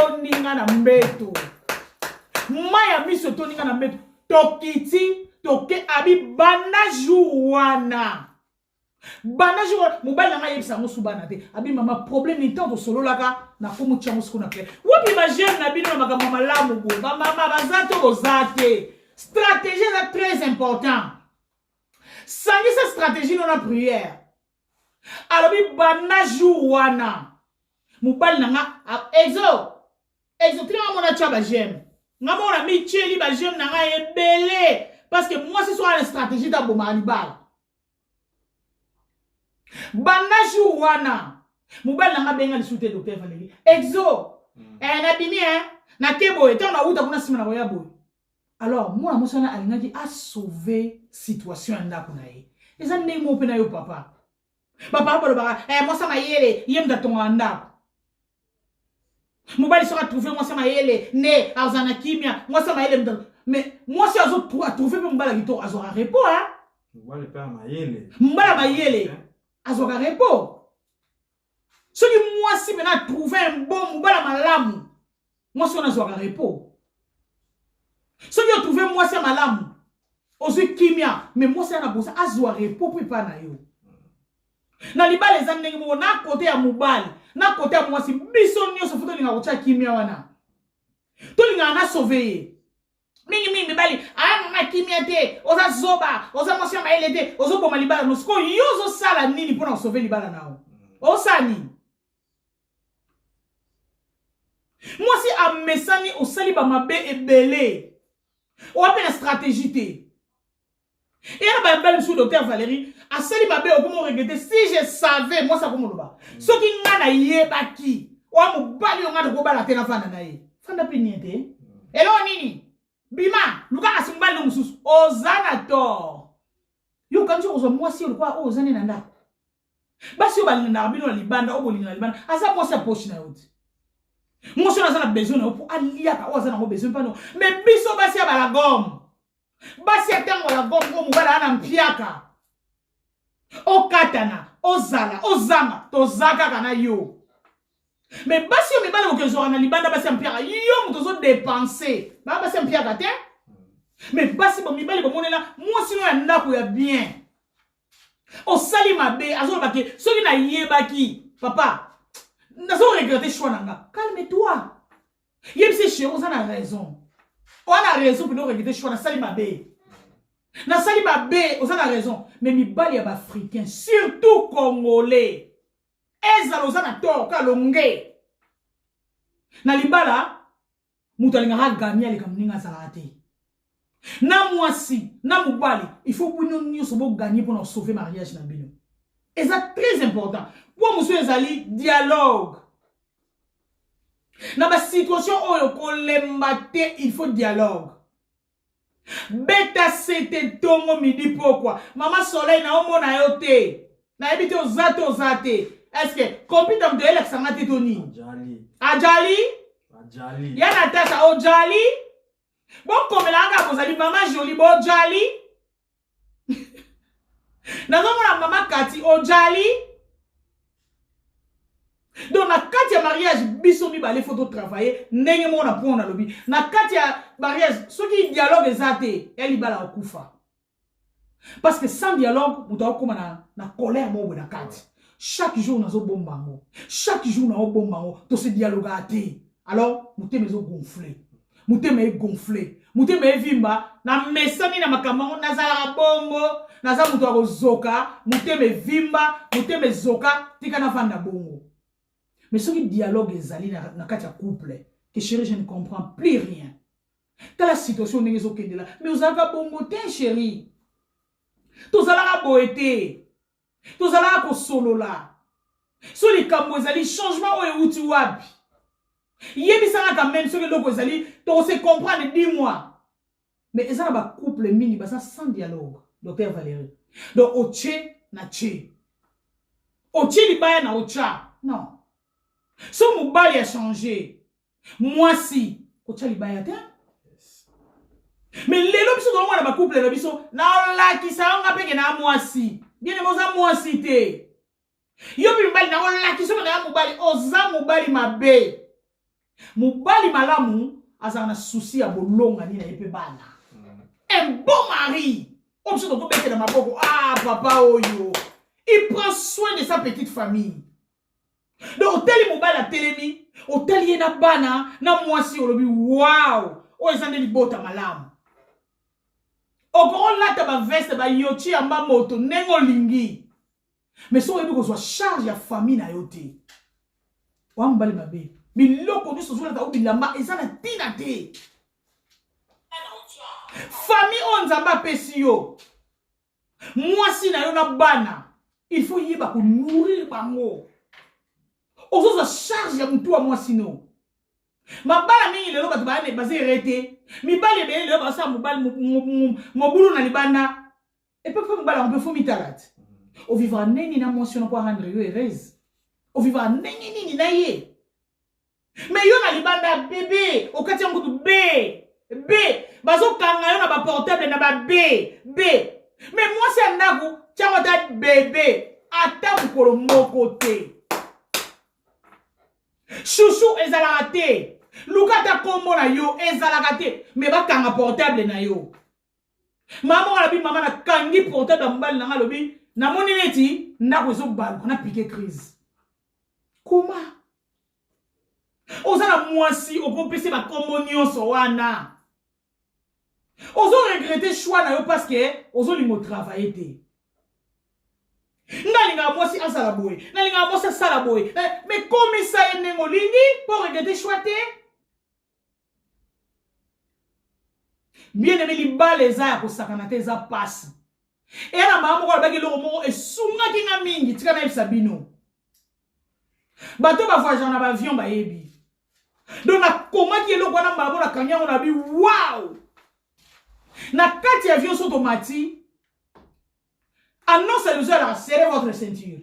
toninga na mbeto. Maya miso toninga na mbeto. Tokiti, toke abi banda jouana. Banda jouana. Mobile nanga yebisa mo subana te. Abi mama problème ni tant solo laka na komu tchango skuna pe. Wapi ma jeune na bino na makambo malamu bo. Mama bazato ozate. Stratégie est très important. Sans cette stratégie non la prière. Alors bi banda jouana. Mobile nanga exo tina mona tchaba j'aime. Nga mona mi tcheli ba j'aime nanga ebele parce que moi c'est soit la stratégie da boma libala. Banda jouana. Mobile nanga benga li soute docteur Valérie. Exo. Na bimi na kebo et on a uta kuna sima na boya boy. Alors moi moi sana alingaki a sauver situation ndako na ye. Eza ndenge mo pena yo papa. Papa bolo ba moi ça ma yele yem da tonga ndako. Mobile sera trouvé moi ça ma yele ne azana kimia moi ça ma yele mais moi si azo trouver pe mbala gito azora repo hein. Mobile pa ma yele. Mbala ma yele azora repo. Ce qui moi si maintenant trouver un bon mbala malamu. Moi si on azora repo. Ce qui a trouvé moi c'est malamu. Ozu kimia mais moi c'est na bosa azora repo pe pa na yo. Na libala les amnenge mo na côté ya mobile. Na côté à moi si bison nyo so foto linga kocha kimia wana. To linga na sauver. Mingi bali mama kimia te, oza zoba, oza mosia maele te, ozo boma libala no sko yozo sala nini pona sauver libala nao. Osani. Moi si amesani osali ba mabe ebele. O appelle la stratégie te. Et là, bah, monsieur le docteur Valérie, à celle ma belle, comment regretter si je savais, moi ça comme le bas. Ce qui n'a yé baki, ou à mon bali, on a de goba la tena fana naïe. Fanda piniente. Et là, nini, bima, luka asimbali no musus, ozanator. Yo, quand tu oses moi si on croit, ozane nanda. Basi yo bali na bino libanda, obo na libanda, asa moi ça poche na yote. Moi je n'a besoin pour alia ka ozana ko besoin pas non. Mais biso basi ya bala gomme. Basi atango la gomme mubala ana mpiaka. O katana, o zala, o zama, to zaka kana yo. Mais basi yo mibala okezo na libanda basi mpiaka, yo mutozo dépenser. Ba basi mpiaka te. Mais basi bo mibali bo monela, moi sino ya ndako ya bien. O sali mabe, azo baki, soki na yebaki, papa. Nazo regretter choix nanga. Calme-toi. Yebisi chez on a raison. On a raison pour nous regretter choix na sali mabe. Na sali mabe, on a raison. Mais mi bali ya africain, surtout congolais. Ezalo na toka longue. Na libala, mutalinga gagner les kamuninga salate. Na mwasi, na mubali, il faut que nous soyons gagner pour nous sauver mariage na bino. Et c'est très important. Pour monsieur ezali dialogue. Na ba situation oyo kolembate, il faut dialogue. Beta c'était tongo midi pourquoi? Maman soleil na omo na yote. Na ebite ozate. Est-ce que compite de elle sanga tetoni? Ajali. Yana tata ojali. Bon comme langa kozali maman jolie bo jali. Na maman Kati ojali. Donc na kati ya mariage biso mi ba les photos travailler ndenge mo na pona lobi. Na kati ya mariage ceux qui dialogue ezate eli bala okufa. Parce que sans dialogue muta okoma na colère mo na kati. Chaque jour nazo bombango. Chaque jour na bombango to se dialogue ate. Alors muteme zo gonfler. Muteme gonfler. Muteme vimba na mesani na makambo na zala bongo. Naza muto akozoka, muteme vimba, muteme zoka, tika na vanda bongo. Mais ce qui dialogue ezali na kati ya couple, que chérie, je ne comprends plus rien. Dans la situation n'est pas ok de là. Mais vous avez bongo te chérie. Tous allez boete. Tous allez ko solo là. So les kambo ezali changement ou uti wapi. Yebisanga quand même ce que loko ezali, to se comprendre dis-moi. Mais ezala ba couple mini basa sans dialogue. Docteur Valérie. Donc, oche na che. Oche libaya na ocha. Non. Si mon bali a changé, moi si, ocha libaya te. Mais les lobes sont dans ma couple, les lobes sont na la qui sa on appelle na moi si. Bien aimé oza moi si te. Yo bi mbali na la qui sont na mo bali oza mo bali mabe. mobali malamu azala na souci ya bolonga ni na yepe bana. Un bon mari. On se trouve dans ma boque. Ah, papa, oyo. Il prend soin de sa petite famille. Donc, tel mobile à télémi, au tel yena bana, na moi si on le dit, waouh, oh, ils ont des bottes à malam. Au grand là, ta veste, ba yoti amba moto, nengo lingi. Mais si on veut qu'on soit charge ya famille na yote. Wambali mabe. Mais l'oko ni sozo la ta ubilamba, et ça na tina te. Famille on zamba pesio. Moi si na yo na bana, il faut y ba nourrir bango. Ozo za charge ya mtu wa moi sino. Mabala mingi lelo batu ba ne basé arrêté. Mi bale be lelo ba sa mobile mobulu na libanda. Et peu mobile on peut faut mitalat. O vivra neni na mention pour rendre yo heureuse. O vivra neni nini na ye. Mais yo na libanda bébé, o kati yango B. Bazo kanga yo na ba portable na ba B. Mais moi c'est ndaku, tiens ta bébé, ata mukolo moko te. Chouchou ezalaka te. Lukata kombo na yo ezalaka te. Mais ba kanga portable na yo. Maman la bi maman na kangi portable mbali na lobi, na moni neti ndaku ezo bal, on a piqué crise. Comment? Ozana mwasi okopese ba kombo nyonso wana. Ozo regretter choix na yo parce que ozo lingo travailler te. Nalinga mwasi asala boy, nalinga mwasi asala boy. Mais comme ça yenengo lingi pour regretter choix te. Bien aimé li baleza ya kosakana te za passe. Et la maman ko bagi lo mo esunga kinga mingi tika na Sabino. Bato ba voyage na ba avion ba yebi. Donc na comment qui est le kwana mabo na kanya on a bi wow. Na kati avion automatique. Annonce les heures, serrez votre ceinture.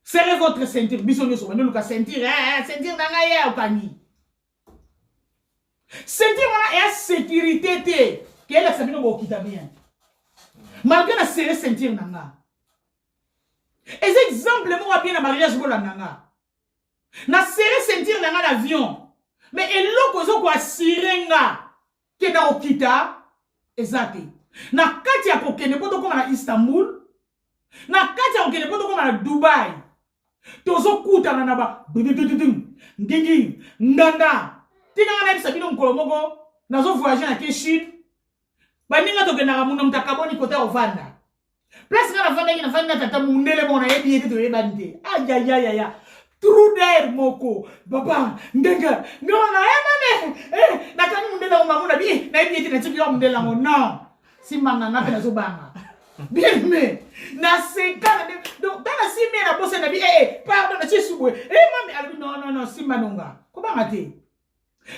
Serrez votre ceinture. Bisogno so nous ka ceinture ceinture na ngaya okani. Ceinture wana est sécurité te. Qu'elle a Sabino bo kita bien. Malgré la serrer ceinture nanga. Et exemple moi bien na mariage bola nanga. Na serrer ceinture nanga l'avion. Mais eloko zo ko asirenga ke na okita ezate. Na kati ya kokene poto koma na Istanbul. Na kati ya kokene poto koma na Dubai. Tozo kutana na ba ngingi nganga. Tika na bisa bino mkolo moko nazo voyager na Chine. Baninga tokena ka muna mtakaboni kota ovanda. Place na vanda ina vanda tata mundele mona yebi yete to yebante. Aya. Trou d'air moko. Baba, ndenga. Ngona na na kani mundela ngamuna bi na yebi yete na tiki yo mundela ngo. Non. Si manga na pena zo banga. Bien mais na 5 ans donc dans la semaine na bosse na bi pardon na chesubwe. Mami albi non si manonga. Ko banga te.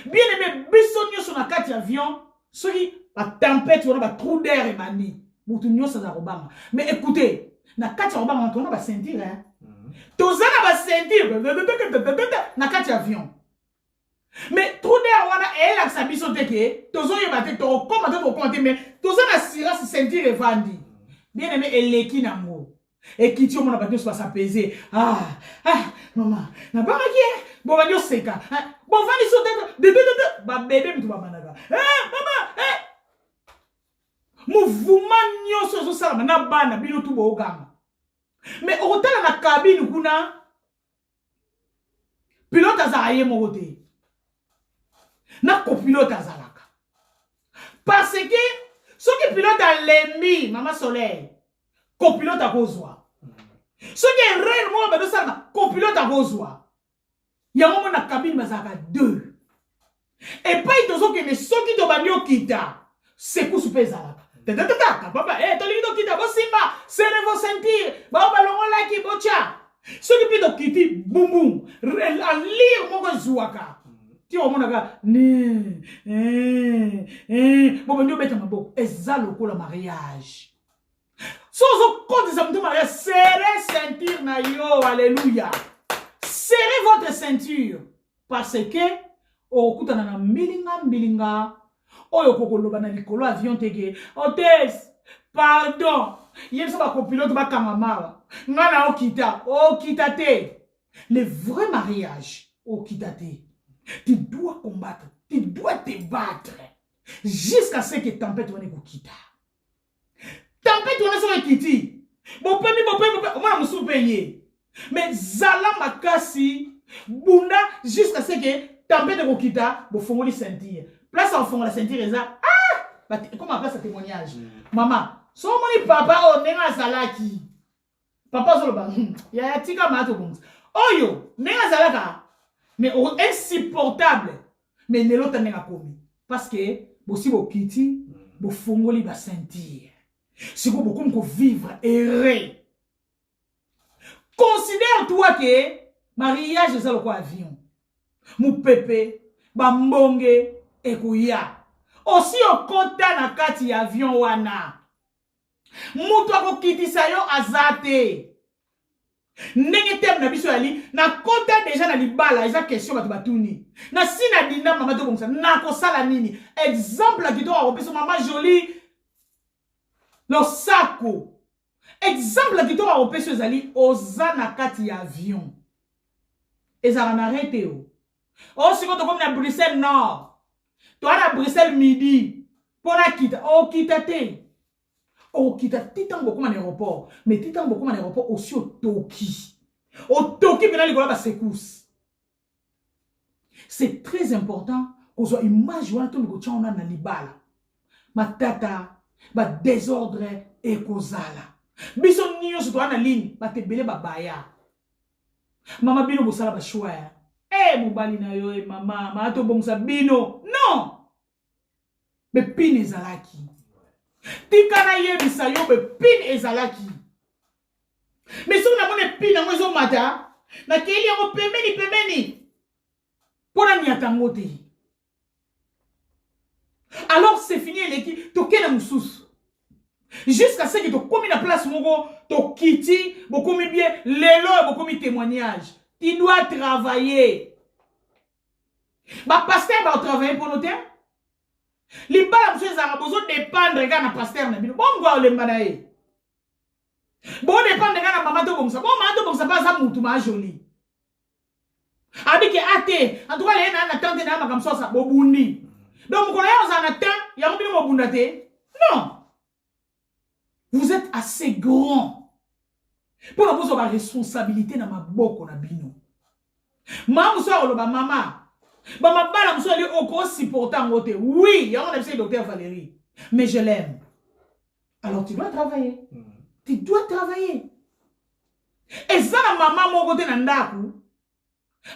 Bien aimé bisonyo sur na kati avion, soki la tempête on a trou d'air emani. Mutu nyosa za robanga. Mais écoutez, na kati robanga on a ba ceinture hein. Tozana ba ceinture na kati avion. Mais trou d'air wana elle a sa biso teke, tozo yeba te to comme to compter mais tozana sira sa ceinture evandi. Bien aimé eleki nango. Et qui tu mon abadio soit s'apaiser. Maman, na ba ki bon va seka. Bon va ni sauter ba bébé mtu ba managa. Maman, mouvement nyoso zo sala na bana bino tu bo gama. Mais au hôtel na cabine kuna pilote azaye mo côté. Na copilote azalaka. Parce que ce qui pilote a l'emi maman soleil. Copilote a kozwa. Ce qui est réellement ba do sala copilote a kozwa. Ya mo na cabine mazaka 2. Et pas itozo que ne soki to banyo kita. C'est coup super zalaka. Papa, tolido kita bosimba, serrez vos ceintures, ba balongo la ki bocha. Ce qui pido kiti boum boum, en lire moko zuaka. Ti o monaka bon ben beta mabo, ezalo ko la mariage. Sozo compte za mto mariage, serrez ceinture na yo, alléluia. Serrez votre ceinture parce que o kutana na mbilinga. Oyo kokoloba na likolo avion teke. Hôtesse, pardon. Yemso ba copilote ba kamamara. Ngana okita te. Le vrai mariage okita te. Tu dois combattre. Tu dois te battre. Jusqu'à ce que tempête va nous quitter. Tempête va nous quitter. Bon, moi, je suis payé. Mais Zala Makasi, Bunda, jusqu'à ce que tempête va nous quitter, bon, faut nous sentir. Place en fond, la sentir, et ça. Ah! Comment on appelle ce témoignage? Maman, si on dit papa, on est à Zalaki. Papa, il y a un petit camarade. Oh yo, n'est à Zalaka. Mais insupportable. Mais ne l'autre n'est pas commis. Parce que, si vous quittez, vous fongoli va sentir. Si vous beaucoup vivre errer. Considère-toi que mariage est le avion. Mon pépé, bambonge, et kouya. Aussi au contact na kati avion wana. Moutou ako kiti sayo azate. Nenge tem na biso yali na kota déjà na libala eza question batu batuni na sina dinda mama to bonsa na ko sala nini exemple ki to akopeso mama jolie lo sako exemple ki to akopeso ezali oza na kati ya avion ezala na rete o siko to comme na Bruxelles Nord to na Bruxelles Midi pona kita o kita te. Oh, qui t'a titan beaucoup en aéroport, mais titan beaucoup en aéroport aussi au Toki. Au Toki, maintenant, les gars, va secousse. C'est très important qu'on soit image ou tout le monde on a dans les balles. Ma tata, ma désordre et kozala. Bison niyo sur toi na ligne, ba te belé ba baya. Mama bino bosala ba choix. Eh, mobali na yo e mama, ma to bonsa bino. Non. Mais pine ezalaki. Tikana yebisa yo be pin ezalaki. Mais si on a mon pin na mwezo mata, na keli yango pemeni. Pona ni atangote. Alors c'est fini l'équipe, to kena mususu. Jusqu'à ce que tu commis la place mongo, to kiti, beaucoup bien, lelo, beaucoup témoignage. Tu dois travailler. Ba pasteur va travailler pour nous terre. Les balles monsieur Zara besoin dépendre de na pasteur na bino. Bon gwa le mbanae. Bon dépendre de na maman to bomsa. Bon maman to bomsa pas ça mutu ma joli. Abiki ate, en tout cas les na tante na makam so ça bobundi. Donc ko ya za na temps, ya ko bino mobunda te. Non. Vous êtes assez grand pour avoir la responsabilité dans ma boko na bino. Maman so lo ba mama. Bah, ma balle, je suis aussi supportant. Oui, il y a un le docteur Valérie. Mais je l'aime. Alors, tu dois travailler. Tu dois travailler. Et ça, la maman, mon côté, nandaku.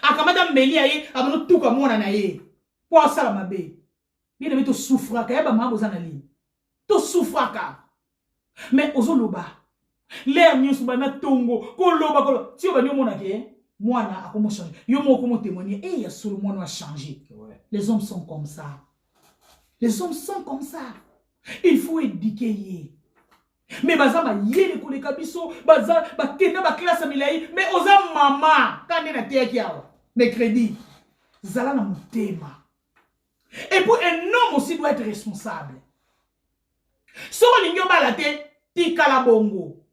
A quand madame Béli aye, a mon tout comme moi, nanaye. Pour ça, la mabé. Bien aimé, tu souffres, car ma maman, vous en allez. Tu souffres, car. Mais, aux oloba. L'air, nous sommes na tongo. Koloba, koloba. Tu vas nous mon aké. Moi, là, comment changer? Yo, moi, comment témoigner? Et il y a sur le monde, on a changé. Ouais. Les hommes sont comme ça. Les hommes sont comme ça. Il faut éduquer. Mais, bazama, yé, les collègues, kabiso, baza, bakena, baklas, amilaï, mais osa maman, quand il y a des qui a, mercredi, zala na mutema. Et pour un homme aussi doit être responsable. Si on n'y a pas la tête, tika la bongo.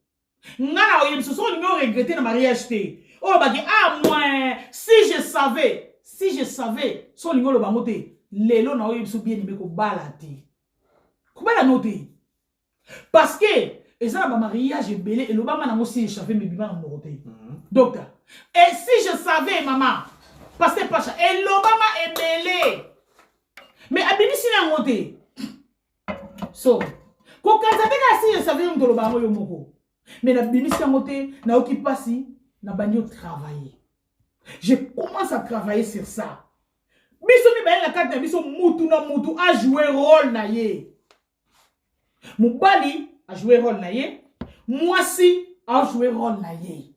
Ngana, on y a so on regretter le mariage, oh, bah, ah, moi, si je savais, son lingo le bangote, lelo na oyo biso bien aimé ko balate. Ko bala noter. Parce que, et ça, ba mariage est belé, et le bama na aussi échappé, mais bima na moroté. Docteur, et si je savais, maman, parce que Pacha, et l'Obama est belé. Mais abimi si na ngote. So, ko kazateka si je savais, on te le bango yo moko. Mais na bimi si na ngote, na oki pasi, na bandi travailler. Je commence à travailler sur ça. Biso mi baye la carte na biso mutu na mutu a jouer rôle na ye. Mubali a joué rôle na ye. Mwasi a joué rôle na ye.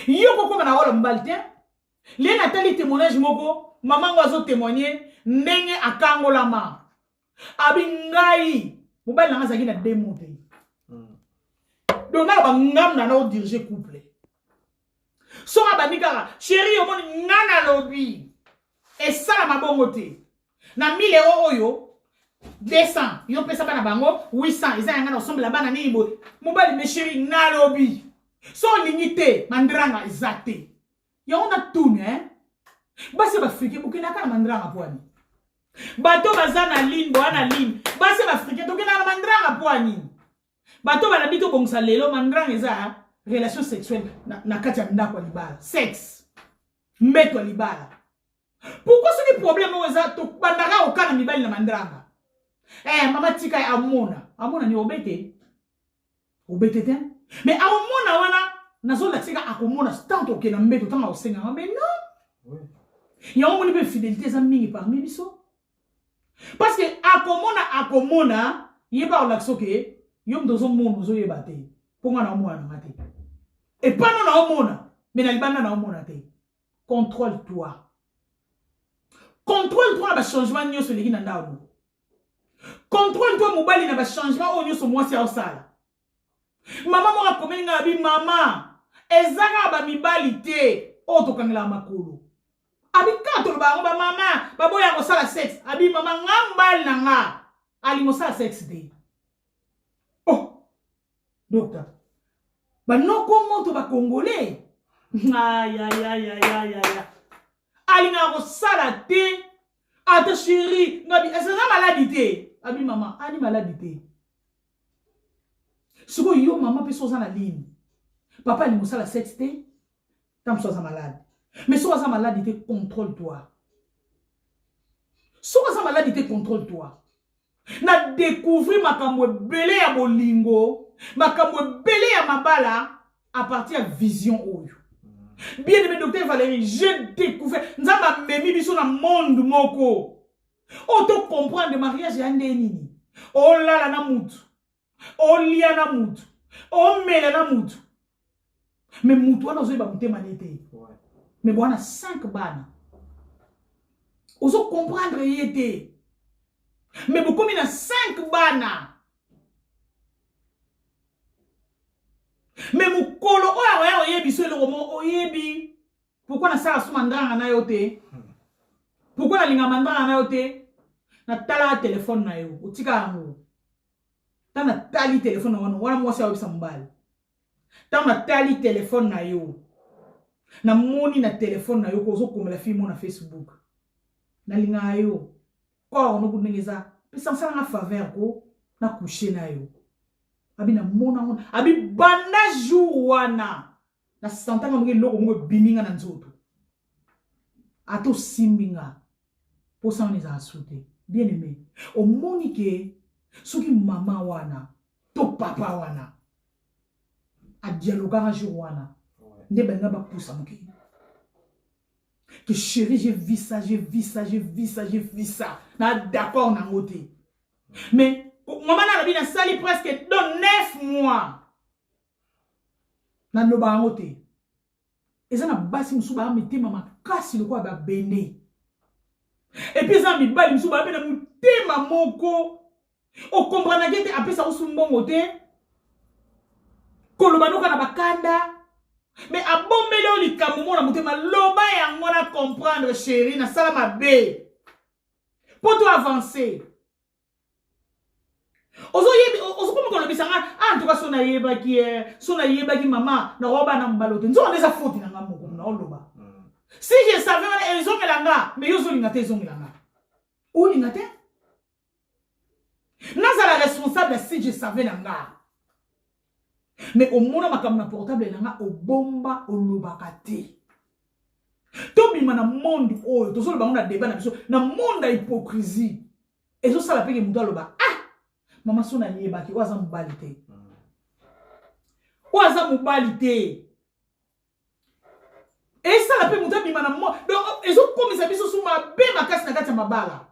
Yo koko na rôle mbali te. Le natali témoignage moko, maman wazo témoigner ndenge akangola ma. Abingai. Mubali na ngazaki na démonter. Donc là ba ngam na no diriger couple. So abanika chérie yo moni ngana lobi. Et ça la mabongote. Na 1000 € oyo 200 yo pesa bana bango 800 ils ont ensemble là bana ni bo. Mobali me chérie na lobi. So limité mandrang exacté. Yo on a tout hein. basi bafrike okendaka na mandrang apwani bato baza na ligne boya na ligne basi bafrike tokendaka na mandrang apwani bato balabi tobongisa lelo mandrang eza relation sexuelle na kati ya ndako ya libala sexe mbeto ya libala pourquoi soki problème oyo eza tobandaka okana mibali na mandrang mama tika amona ni obete te mais amona wana nazolakisika akomona tant okena mbeto tanga osenganga mais non yango moni mpe fidélité eza mingi parmi biso parce que akomona yeba olakisa oke yo moto ozomona ozoyeba te mpo nga na omona nanga te epano na omona mais na libanda na omona te contrôle toi na bachangement nyonso eleki na ndako contrôle toi mobali na bachangement oyo nyonso mwasi aosala mama moko akomeli nga abi mama ezaka bamibali te oyo tokangelaka makolo abi kaka toloba yango bamama baboya kosala sexe abi mama nga mbali na nga alingi osala sexe te docteur banoko moto bakongolais alingaka kosala te ata chéri ngabi ezanga maladi te abi mama ani maladi te sikoyo yo mama mpe so oza na ligne papa alingi kosala sexe te ta mosu aza malade mais so aza maladi te contrôle toi so aza maladi te contrôle toi na découvrir makambo ebele ya bolingo makambo ebele ya mabala à partir ya vision oyo bien aimé docteur Valérie j'ai découvert nzamba memi biso na monde moko auto comprendre mariage ya nde nini olala na mutu olia na mutu omela na mutu mais mutu wana ozoyeba motema nete mais bwana 5 bana ozo comprendre yete mais bokomi na 5 bana mais mukolo oya oyebi so eloko mo oyebi pourquoi na sala suma ndanga na yo te pourquoi na linga mandanga na yo te na tala téléphone na yo otika yango ta na tali téléphone wana mwasi awebisa mbali ta na tali téléphone na yo na moni na téléphone na yo ko zo komela film na Facebook na linga yo ko no kunengeza pesa sala na faveur ko na coucher na yo abi na mona abi banda jour wana na santanga mungi loko mungo biminga na nzoto ato simbinga posa on eza asute bien aimé o monike soki mama wana to papa wana a dialoguer un jour wana nde benga ba poussa muki que chérie j'ai vu ça na d'accord na ngote mais maman na bina sali presque dans 9 mois na loba ngote ezana basi musuba ametema makasi lokwa ba bende et puis ça mi bali musuba abena mutema moko o comprendre que apesa usumbongo te koloba noka na bakanda mais abombele o likambo mona mutema loba yango na comprendre chérie na sala mabe pour toi avancer ozo comme kolobisa nga en tout cas sona yebaki mama na roba na mbalote nzo ndeza faute na ngamoko na oloba si je savais elles ont melanga mais yo zolinga te zongelanga ou linga te nazala responsable si je savais nanga mais au moins makambo na portable nanga obomba olobaka te to bima na monde oyo tozolo bango na débat na biso na monde ya hypocrisie ezo sala peke mutu aloba mama sona yebaki waza mobali te waza mobali te esala pe mutu abima na mo donc ezokomisa biso suma be makasi na kati ya mabala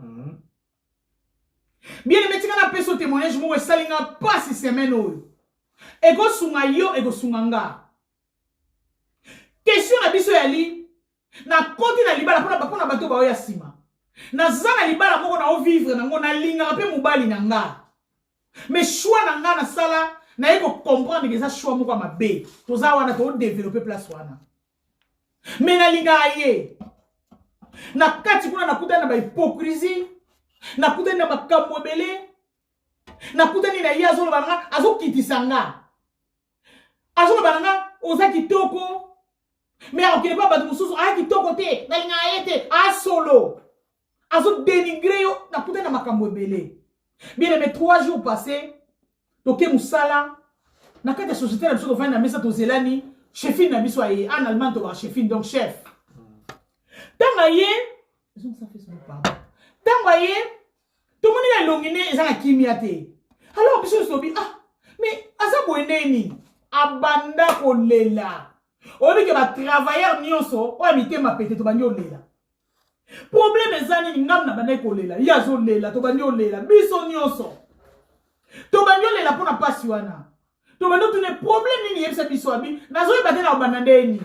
bien aimé tika na peso témoignage moko esalinga pasi semaine oyo ekosunga yo ekosunga nga question na biso yali na koti na libala mpona bato baoyo ya nsima naza na libala moko na ovivre nango nalingaka mpe mobali na nga mais choix na nga na sala na yeko comprendre que ça choix moko mabe toza wana to développer place wana mais na linga ye na kati kuna nakutana ba hypocrisie nakutana na makambo ebele nakutani na ye azoloba nga azokitisa nga azoloba nga oza kitoko Mais on ne pas battre mususu a qui to côté na linga yete a solo. Azo dénigrer yo na puta na makambo ebele. Bien aimé 3 jours passés, toke musala na kati société na biso to vanda mesa to zelani, chefine na biso aye en allemand to ba chefine donc chef. Tanga ye, ça fait son pardon. Tanga ye, tout le monde est longine ezanga kimia te. Alors biso sobi mais asa boendeni abanda kolela. Obi ke ba travailleur nyonso o amite ma pete to banyo lela. Problème ezani ni ngam na banda kolela. Yazo lela to banyo lela. Biso nyonso. To banyo lela pona pasi wana. To banyo tune problème nini yebisa biso abi. Nazo ibate na obanda ndeni.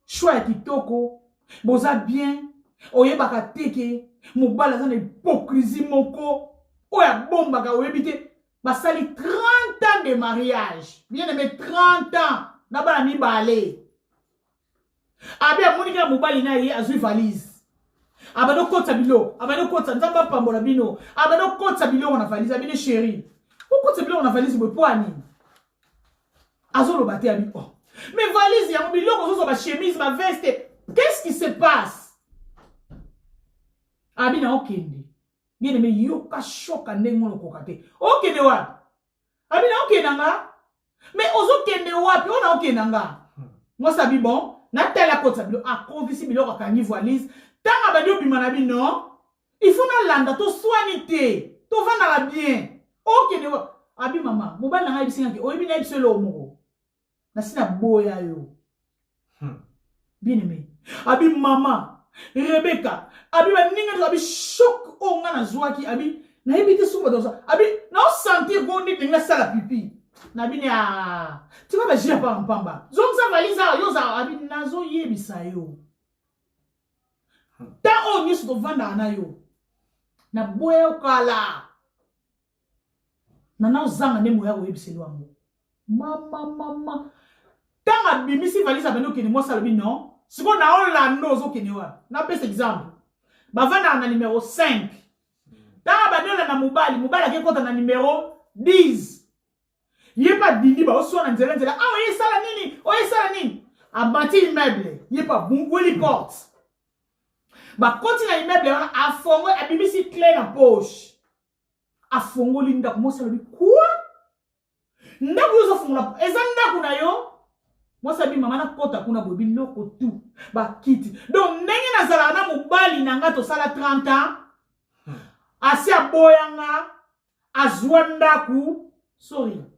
Choix kitoko. Boza bien. Oyebaka teke. Mobala za na hypocrisie moko. Oya bomba ka oyebite. Basali 30 ans de mariage. Bien aimé 30 ans. Nabala mi balé. Abia monika mobali na ye azui valise. Abado kota bilo, abado kota nzamba pambola bino. Abado kota bilo na valise abine chéri. Ou kota bilo na valise bo poani. Azolo baté abi. Oh. Mais valise ya bilo ko so ba chemise, ma veste. Qu'est-ce qui se passe? Abina okende. Bien aimé yoka choka ndengo no kokate. Okende wa. Abina okende nga. Mais ozo kende wapi ona okende nga. Moi sabi bon. Natala kota bilo a convisi bilo ka kangi valise tanga badio bimana bi non il faut na landa to soinité to vanda la bien OK ne abi mama mobala nga bisinga ke oyebi na biselo moko na sina boya yo bien aimé abi mama Rebecca abi ba ninga to abi choc o nga na zwaki abi na ebite suba dosa abi na sentir go ni dinga sala pipi na bini tu vas agir par un pamba. Zong sa valisa yo za abi nazo yebisa yo. Ta on yesu to vanda na yo. Na boya kala. Na na zanga ne moya ko yebisa lo amo. Mama. Tanga bimisi valisa beno kene mo salobi non. Siko na on la nozo kene wa. Na pese exemple. Ba vanda na numéro 5. Tanga badola na mobali ke kota na numéro 10. Yé pas dindi ba oso na nzela oye sala nini abati immeuble yé pas bungoli porte ba koti na immeuble a fongo abibisi clé na poche a fongo linda mo sala bi quoi ndaku yo fongola ezanda kuna yo mo sabi mama na kota kuna bobi loko tu ba kiti donc ndenge na zala na mobali na nga to sala 30 ans asi aboyanga azwanda ku sorry.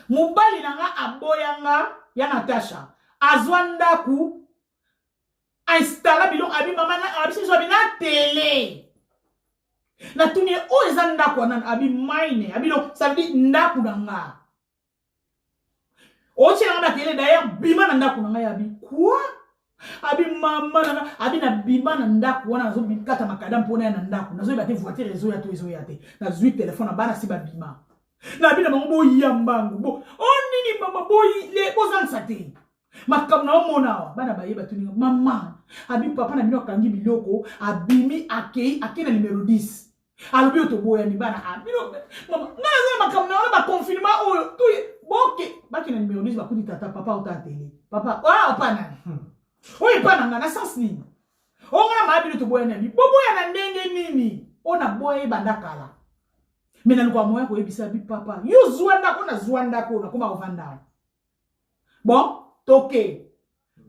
Mobali nanga aboyanga ya Natasha azwanda ku installa bilo abi mama na abi so abi na télé na tuni o ezanda ko nan abi mine abi lo ça veut dire ndaku nanga o chela na télé d'ailleurs bima na ndaku nanga ya bi quoi abi mama nanga abi na bima na ndaku wana zo bikata makadam pona na ndaku nazo ba te voiture réseau ya to ezo ya te na zui téléphone na bana si ba bima na bina mambo yambangu bo onini mama boy le ozansa te makam na omona bana bayeba tuni mama abi papa na bino kangi biloko abimi akei akena numéro 10 alobi to boya ni bana abino mama ngaza makam na ba confinement oyo tu boke baki na numéro 10 bakuni tata papa ota tele papa pana oyi pana ngana sens nini ongana mabino to boya ni boboya na ndenge nini ona boya bandakala. Mais na lukwa moya ko ebisa bi papa yo zwanda ko na koma ko vanda bon toke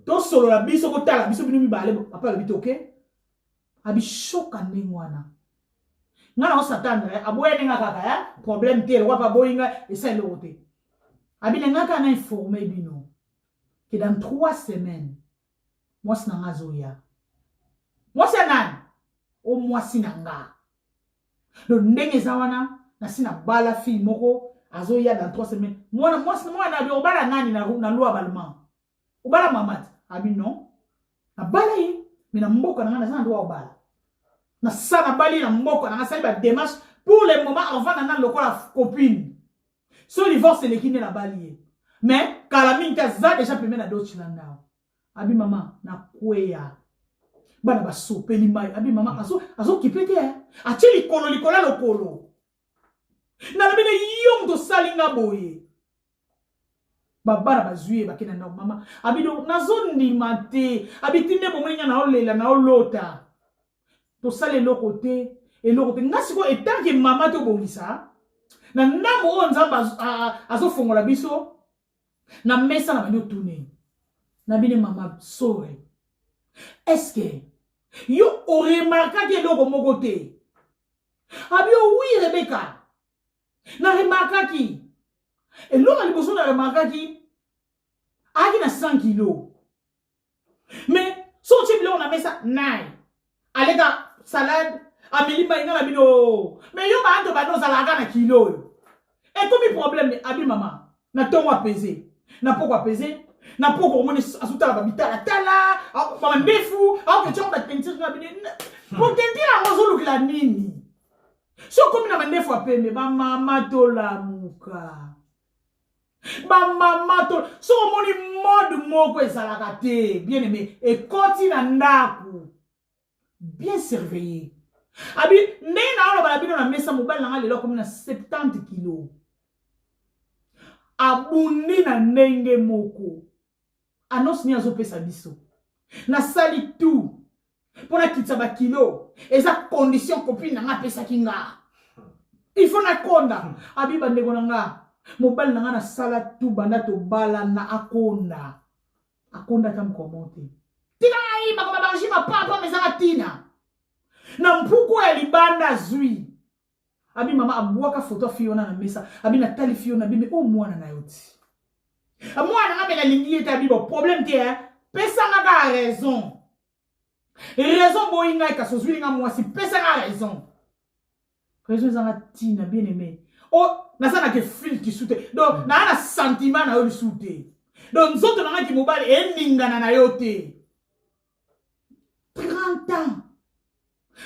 to solo la biso ko tala biso binu mi bale papa la bitoke abi shoka ndengwana ngana o satandre aboye nenga kaka ya problème te wa pa boyinga esa le roté abi nenga kana informer bino que dans 3 semaines moi sina ngazoya moi sanan o moi sinanga le ndenge zawana na sina bala fi moko azoya dans 3 semaines moi na bi obala nani na loi balma obala mamati abi non na bala yi mina mboka na na ndo obala na sana bali na mboka na sali ba démarche pour le moment avant na lokola copine so divorce le kine na bali mais kalaminta za déjà premier na do chilanda abi mama na kweya bana ba sopeli mai abi mama azo kipete a ti likolo lokolo Na la bine yom to salinga boye. Babara bazuye bakina na mama. Abido nazo ni mate. Abitinde bomenya na olela na olota. To sale lokote et lokote ngasiko etanke mama to bongisa. Na ndambo o nzamba azo fongola biso. Na mesa na bino tourner. Na bine mama sore. Est-ce que yo aurait remarqué que loko mokote? Abio oui Rebecca. Na remarqué qui? Et l'homme a besoin de remarquer qui a na 100 kilos. Mais son type là on a mis ça naï. Allez dans salade, Amélie Maïna la bino. Mais yo ba ando ba no salaga na kilo. Et comme le problème abi maman, na ton wa peser. Na pourquoi peser? Na pourquoi on est asuta la babita la tala, ba ndefu, a que tu as tentir na bino. Pour tentir la rozolo la nini. So comme na ndefu a pe me ba mama to la muka. Ba mama to so moni mode moko ezalaka te bien aimé et continue ndaku bien surveillé abi nena ala bala bino na mesa mobile na lelo comme na 70 kilos abundi na ndenge moko annonce ni azopesa biso na sali tout pour na kitsa ba kilo eza condition copine na pesa kinga il faut na konda abi bande konanga mobile nanga na sala tu banda to bala na akonda tam komonte tina ai ba ba jima papa mezanga tina na mpuko ya libanda zui abi mama abwaka photo fiona na mesa abi na tali fiona bi me o mwana na yoti mwana nga mena lingi eta bi bo problème te pesa nga ka raison boyinga ka so zui nga mwasi pesa nga raison zanga tina bien aimé oh nasana ke fil qui soute donc na na sentiment na yo soute donc nzoto na ki mobile eningana na yo te 30 ans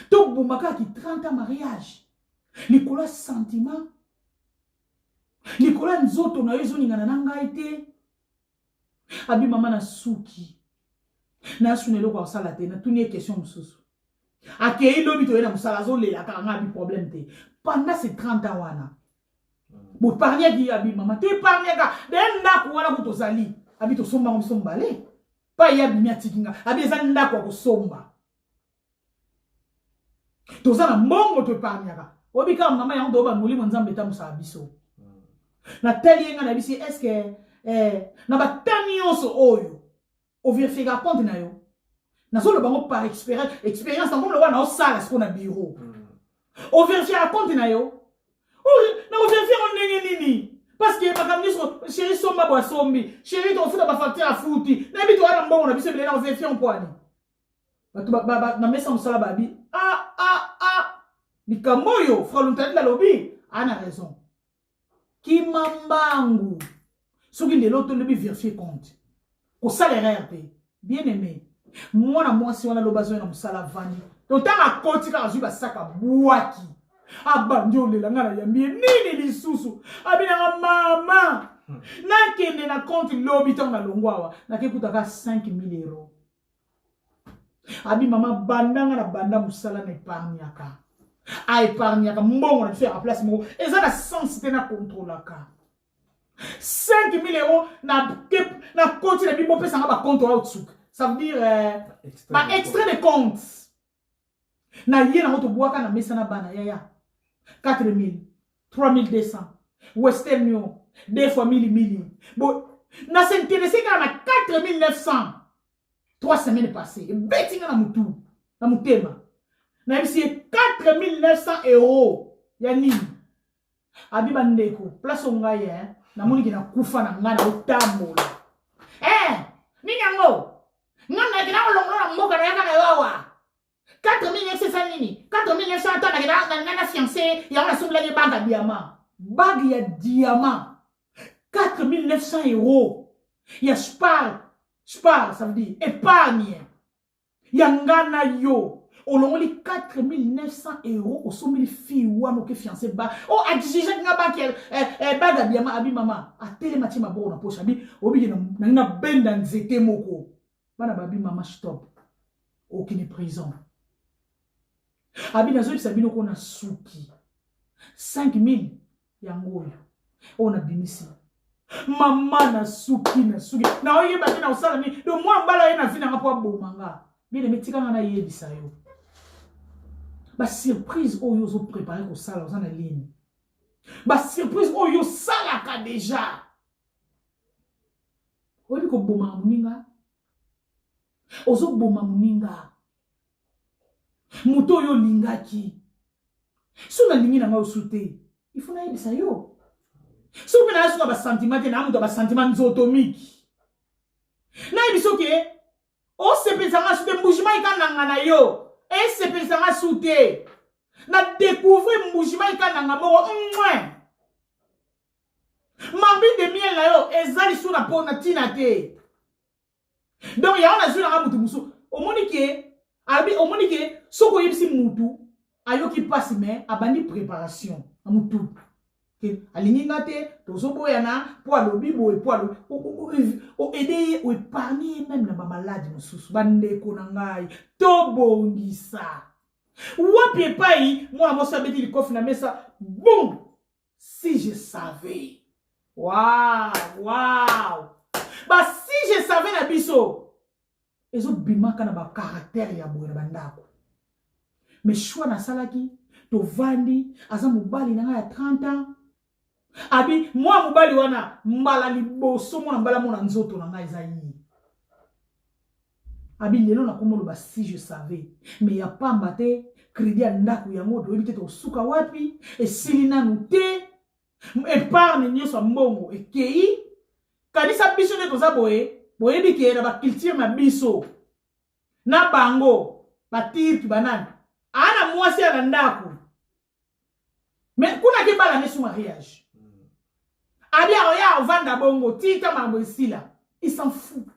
to bomaka ki 30 ans mariage likola sentiment likola nzoto na yo zoningana na ngai te abi mama na suki na sunelo kwa sala te na tuni question mususu akei lobi to na musala zo lela ka nga bi problème te pendant ces 30 ans wana bo parler qui abi mama tu parler ka den ndako wana ko tozali abi to somba ko sombale pa ya bi miatikinga abi eza ndako ko somba tozana mbongo to parler ka obi ka mama ya ndo ba mulimo nzambe ta musa biso na teli nga na bisi est-ce que na ba tanioso oyo o vérifier compte na yo na solo bango par expérience en comme le wana o sala ce qu'on a bureau o vérifier compte na yo na vérifier on ndenge nini parce que makamniso chéri somba bo sombi chéri to futa ba facture a futi na bitu wana mbongo na biso bele na vérifier on poani batu ba na mesa musala babi ni kamoyo frolunta la lobi ana raison kimambangu soki ndelo to lobi vérifier compte ko salaire pe bien aimé mwana mwasi wana lobazo na musala vani to tanga koti ka azuba saka buaki abanjo lela ngana yambie nini lisusu abina mama na kende na compte lobi tonga longwawa na kekuta ka 5000 euros abi mama bandanga na banda musala na épargnaka a épargnaka mbongo na faire place mo eza na sens te na contrôlaka 5000 euros na compte na bibo pesa nga ba compte wa otsuk ça veut dire extrait de compte na yena moto boaka na mesa na bana yaya 4000 3200 Western Union 2 fois 1000 bon na s'intéresser quand na 4900 3 semaines passées betinga na mutu na mutema na bisi 4900 euros ya nini abiba ndeko place ongaye na moni ki na kufa na ngana otambola ninyango ngana kina olongola mboka na yaka na yawa 4900 nini 4900 tana na fiancé ya ona sungla ni bague diamant bague ya diamant 4900 euros ya spar ça veut dire épargne ya ngana yo olongoli 4900 euros au sommet fille wano ke fiancé ba oh exige nga bague bague diamant abi mama a tele mati maboko na poche abi obi na benda nzete moko bana babi mama stop aucune prison abi nazo bisabino ko na suki 5000 yango oyo ona bimisi mama na suki na oye ba na osala ni do moi mbala ye na vie na po bomanga bien metika na yebisa yo ba surprise oyo zo préparer ko sala oza na ligne ba surprise oyo sala ka déjà oyebi ko boma muninga ozo boma muninga muto oyo lingaki so na lingi na nga osute il faut na yebisa yo so pe na suka ba sentiment te na amuto ba sentiment zotomiki na yebisa ke o sepelisa nga sute mbujima ikananga na yo e sepelisa nga sute na découvrir mbujima ikananga moko mambi de miel na yo ezali su na po na tina te donc ya ona zuna nga mutu musu omoni ke soko yebisi mutu ayoki pasi me abandi préparation amutu alingi nga te tozoboyana po alobi boye po o aider o épargner même na ba malade mususu bandeko na ngai tobongisa wapi epai mwana moso abeti likofi na mesa boum si je savais wow ba si je savais na biso ezo bimaka na ba caractère ya boye na bandako mais choix na salaki to vandi aza mobali na nga ya 30 ans abi moi mobali wana mbala liboso mona mbala mona nzoto na nga eza yi abi lelo na komolo ba si je savais mais ya pamba te crédit ya ndako yango to ebite to suka wapi esili nanu te épargne nyonso mbongo ekei kanisa biso ne toza boyebi ke na ba culture na biso na bango batirki banani ana mwasi ya ndako mais kuna ke bala ne su mariage abi ya vanda bongo tita mambo esila il s'en fout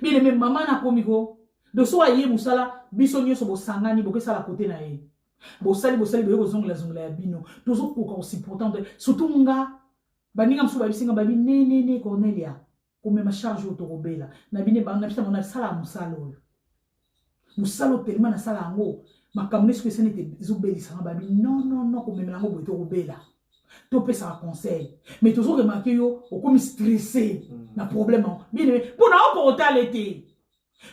bien même maman na komiko de so aye musala biso nyonso bosangani bokesala côté na ye bosali boyeko zongla ya bino tozo koka aussi pourtant surtout nga baninga msu babisinga babi ne Cornelia komema charge otokobela na bine banga pita mona sala musalo musalo tellement na sala ngo makambo nesko esene te zobelisa babi non komemela ngo boye tokobela to pesa un conseil mais tozo remarquer yo okomi stressé na problème bien pona okota l'été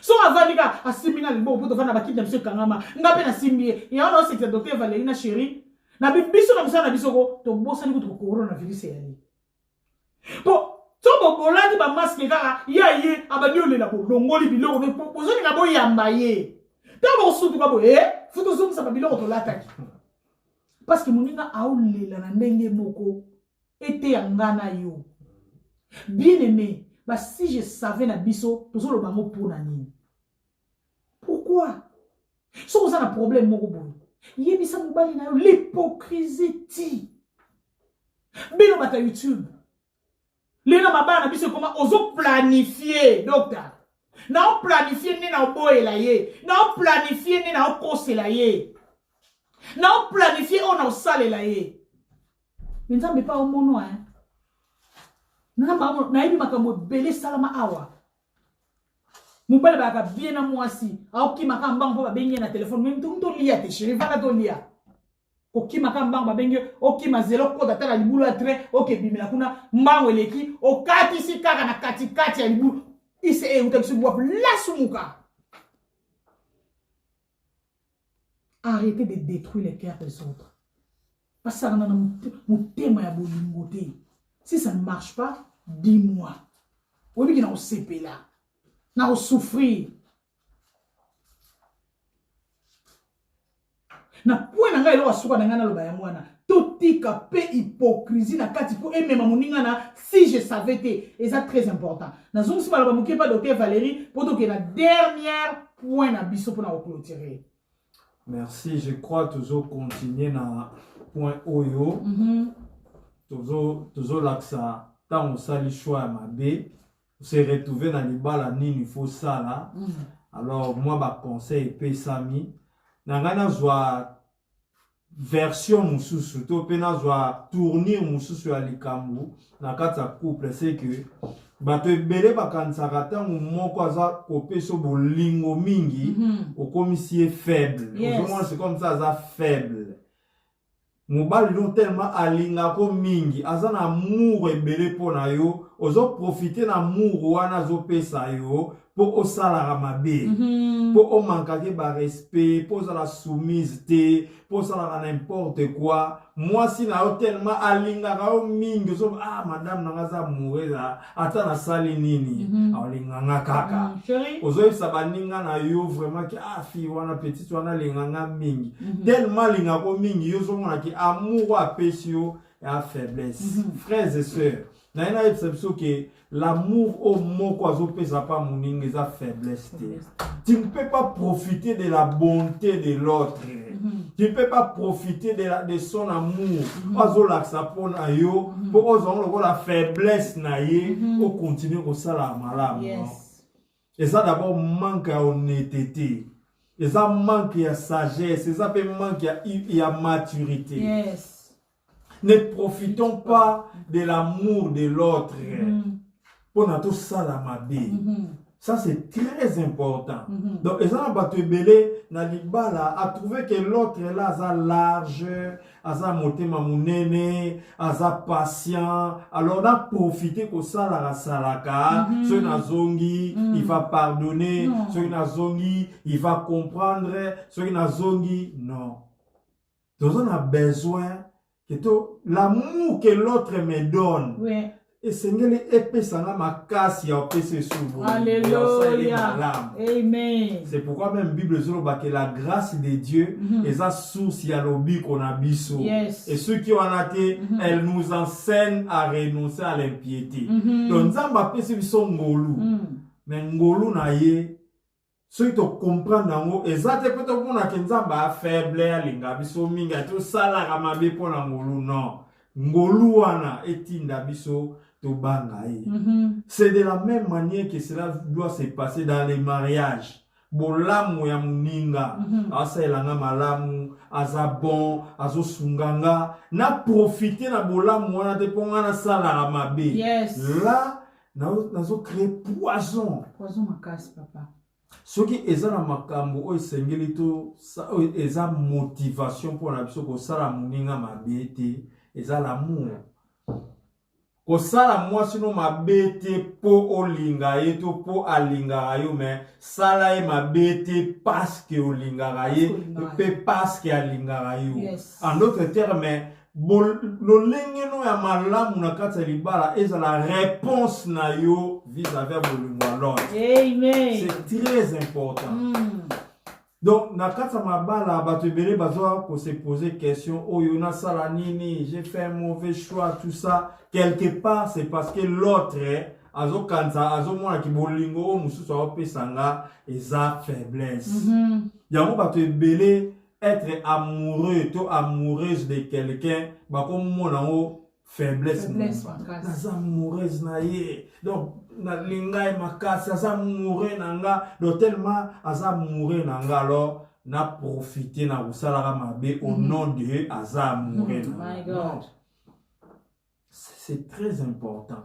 so avandika asimina libo poto vana bakita monsieur kangama ngape na simbi ya ona secrétaire docteur Valérie na chérie na biso na musana biso ko to bosani ko to coronavirus yani po to bolandi ba masque kaka ye abadi na bolongoli biloko ne pozoni na boyamba ye to bo sutu ka bo futo zoom sa biloko to lataki parce que moninga aolela na ndenge moko ete yangana yo bien aimé bah si je savais na biso tozo lo bango pour nani pourquoi so ça na problème moko boy yebisa mobali na yo l'hypocrisie ti bino bata YouTube lena mabana biso comment ozo planifier docteur na o planifier ni na oboyela ye na o planifier ni na okosela ye na o planifier on a osalela ye nzambe pa omono na yebi makambo bele salama awa mobali baka bien na mwasi aoki makamba mbango babengi na telefone même tout lia te chérie vana to lia koki makamba mbango babengi oki mazelo kota tala libulu a trait oke bimela kuna mbango eleki okati si kaka na kati ya libulu ise utakisu bwa la sumuka. Arrêtez de détruire les cœurs des autres. Parce que ça mon thème ya bolingoté. Si ça ne marche pas, dis-moi. Ou bien on s'épée là. On souffrir. Na point na ngai lo asuka na ngana lo ba ya mwana. Totika pe hypocrisie na kati po et même moninga na si je savais te. Et ça très important. Na zongi si ba ba muke pa docteur Valérie pour que la dernière point na biso pour na clôturer. Merci, je crois toujours continuer dans point Oyo. Toujours l'accent. Tant on sali choix ma B, on s'est retrouvé dans les balles il faut ça là. Alors moi bah conseil pe sami. Nangana joie version mususu to pena joie tournir mususu alikambu na kata couple c'est que bato ebele bakanisaka ntango moko aza kopeso bolingo mingi okomisi ye faible. Autrement c'est comme ça aza faible. mobali non tellement alinga ko mingi aza na amour ebele po na yo ozo profiter na amour wana zo pesa yo po osala mabe po o manquer ba respect po za la soumise te po ça la n'importe quoi moi si na yo tellement alinga ka mingi zo madame na ngaza mourir ata na sali nini alinga nga kaka ozo isa baninga na yo vraiment ki fi wana petite wana linga nga mingi tellement linga ko mingi yo zo mona ki amour apesi yo ya faiblesse frères et sœurs na ina exception que l'amour au mot quoi zo pesa pas moninga za faiblesse te. Tu ne peux pas profiter de la bonté de l'autre. Tu ne peux pas profiter de son amour. Ozo laksa pon ayo pour ozo la faiblesse na ye pour continuer au sala malamu. Et ça d'abord manque à honnêteté. Et ça manque à sagesse, et ça peut manquer à maturité. Yes. Ne profitons pas de l'amour de l'autre pour notre tout ça la mabe. Ça c'est très important. Donc et ça va te belé na libala a trouvé que l'autre là a large, a motema munene, a patient. Alors on a profité que ça la salaka, ceux na zongi, il va pardonner, ceux na zongi, il va comprendre, ceux na zongi non. Donc on a besoin que l'amour que l'autre me donne. Oui. Et Seigneur epesanga makasi ya opese souvent. Alléluia. Amen. C'est pourquoi même Bible zoloba que la grâce de Dieu est la source ya lobi qu'on a biso. Yes. Et ceux qui ont été, elle nous enseigne à renoncer à l'impiété. Donc nzamba pese biso ngolu. Mais ngolu na ye ceux qui comprennent nango ezate peut-être qu'on a nzamba faible alinga biso minga to sala kamabe pona ngolu non. Ngolu wana etinda biso to bangaye. C'est de la même manière que cela doit se passer dans les mariages. Bolamu ya muninga, asa elanga malamu, asa bon, azo sunganga, na profiter na bolamu wana te ponga na sala mabe. Yes. Là, nazo créer poison. Poison makasi papa. Ce qui est na makambo o esengeli to eza motivation pour na biso ko sala muninga mabe te. Et ça l'amour. Ko sala moi sinon ma bête po olinga yeto po alinga yo mais sala e ma bête parce que olinga ye pe parce que alinga yo. En d'autres termes lo lengeno ya malamu na kata libala eza la réponse na yo vis-à-vis de l'autre. Amen. C'est très important. Donc, na kata mabala, bato ebele bazoa ko se poser question, oh yona sala nini, j'ai fait un mauvais choix, tout ça. Quelque part, c'est parce que l'autre, azo kanza, azo mwana ki bolingo, o mususu a pesanga, eza faiblesse. Yango bato ebele, être amoureux, to amoureuse de quelqu'un, bako mwana o faiblesse. Naza amoureuse na ye. Donc, na lingai makasi asa mouré nanga do tellement asa mouré nanga alors na profiter na usala mabe au nom de asa mouré nanga. C'est très important.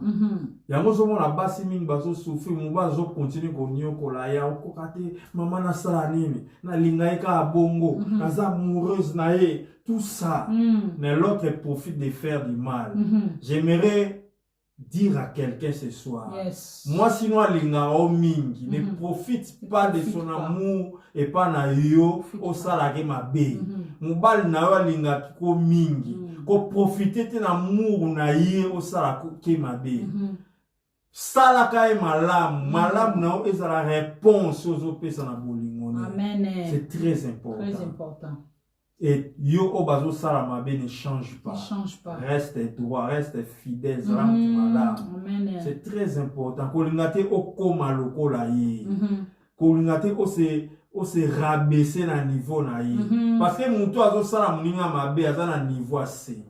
Yango zo mona basi mingi bazo souffrir mo bazo continuer ko nyokola ya okokate mama na sala nini na lingai ka bongo asa amoureuse na ye tout ça mais l'autre profite de faire du mal. J'aimerais dire à quelqu'un ce soir, moi sinon alinga o mingi ne profite pas de son amour et pas na yo o sala ke mabe mobali na yo alinga ko mingi ko profiter te na amour na ye o sala ke mabe sala ka e malamu na yo eza la réponse aux pesa na bolingo. Amen. C'est très important. Très important. Et yo obazo sala mabe ne change pas. Ne change pas. Reste droit, reste fidèle, c'est très important. Kolingate o koma lokola ye. Kolingate o se rabaisser na niveau na ye. Parce que mutu azo sala muninga mabe aza na niveau C.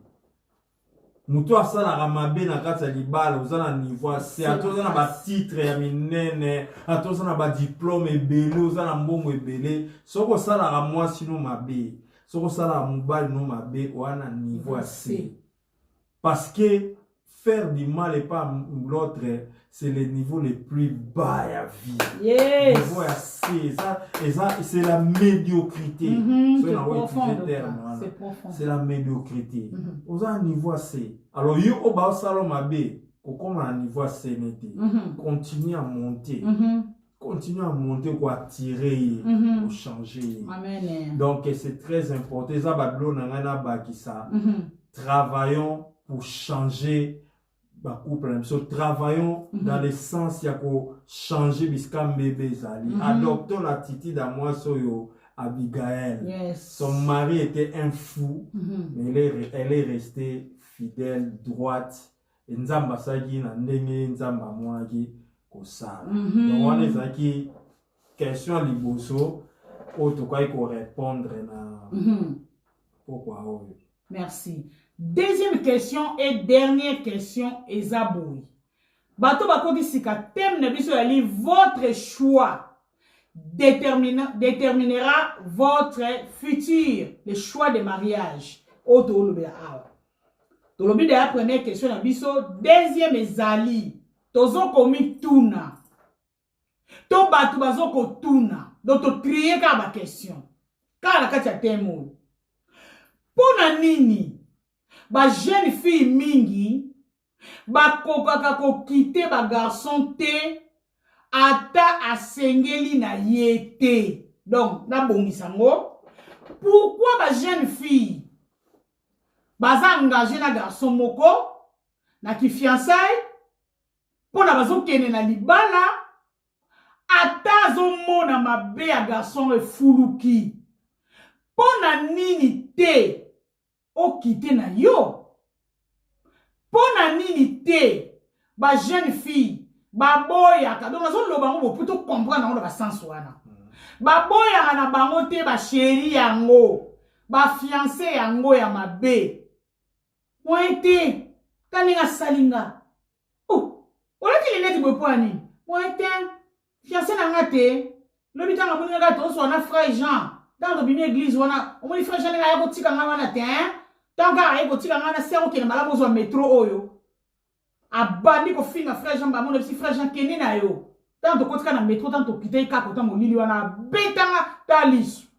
Mutu asala mabe na kati ya libala oza na niveau C. Atoza na ba titre ya minene, atoza na ba diplôme ebele, oza na mbongo ebele. Soko sala mwasi no mabe. Soko sala mobali no mabe wana niveau C. Parce que faire du mal et pas l'autre, c'est le niveau le plus bas à vie. Yes. Niveau c'est la médiocrité. C'est profond. C'est profond. C'est la médiocrité. Aux un niveau C. Alors, yo au bas salon mabe, comme un niveau C n'était. Continue à monter. Continue à monter pour attirer, pour changer. Amen. Donc, c'est très important. Ça va travaillons pour changer le couple. Travaillons dans le sens pour changer biscam bébé Zali. Adoptons l'attitude à moi soyo Abigail. Yes. Son mari était un fou, mais elle est restée fidèle, droite. Et nzamba sagi na ndenge nzamba mwaki kosala. Donc on est aquí question liboso otokai ko répondre na pourquoi. Merci. Deuxième question et dernière question, Ezaboui. Bato bakoti sika thème na biso yali votre choix déterminera votre futur, le choix de mariage. Auto lobela awa. To lobi de la première question na biso, deuxième ezali tozo komi tuna. To bato bazoko tuna. Donc to trier ka ba question. Ka la kati ya thème. Pona nini ba jeune fille mingi ba kokaka ko quitter ba garçon te ata asengeli na yete. Donc na bongisa ngo pourquoi ba jeune fille baza engagé na garçon moko na ki fiançailles pona bazo kene na libala ata zo mona mabe ya garçon e fuluki pona nini te o quitter na yo. Pona nini te ba jeune fille ba boya ka donc nazo loba ngo plutôt comprendre ngo ba sens wana. Ba boya na bango te ba chéri yango ba fiancé yango ya mabe. Moite taninga salinga. Oh, ola ti lineti bo poani. Moite fiancé na ngate lobi tanga boninga ga to so na frère Jean. Dans le bini église wana, on dit frère Jean nga yako tika nga wana te hein. Tant ka yako tika nga na sero ke na malabo zo métro oyo. Abandi ko finga frère Jean ba mon petit frère Jean kene na yo. Tant to kotika na métro tant to kite ka ko tant molili wana betanga talis.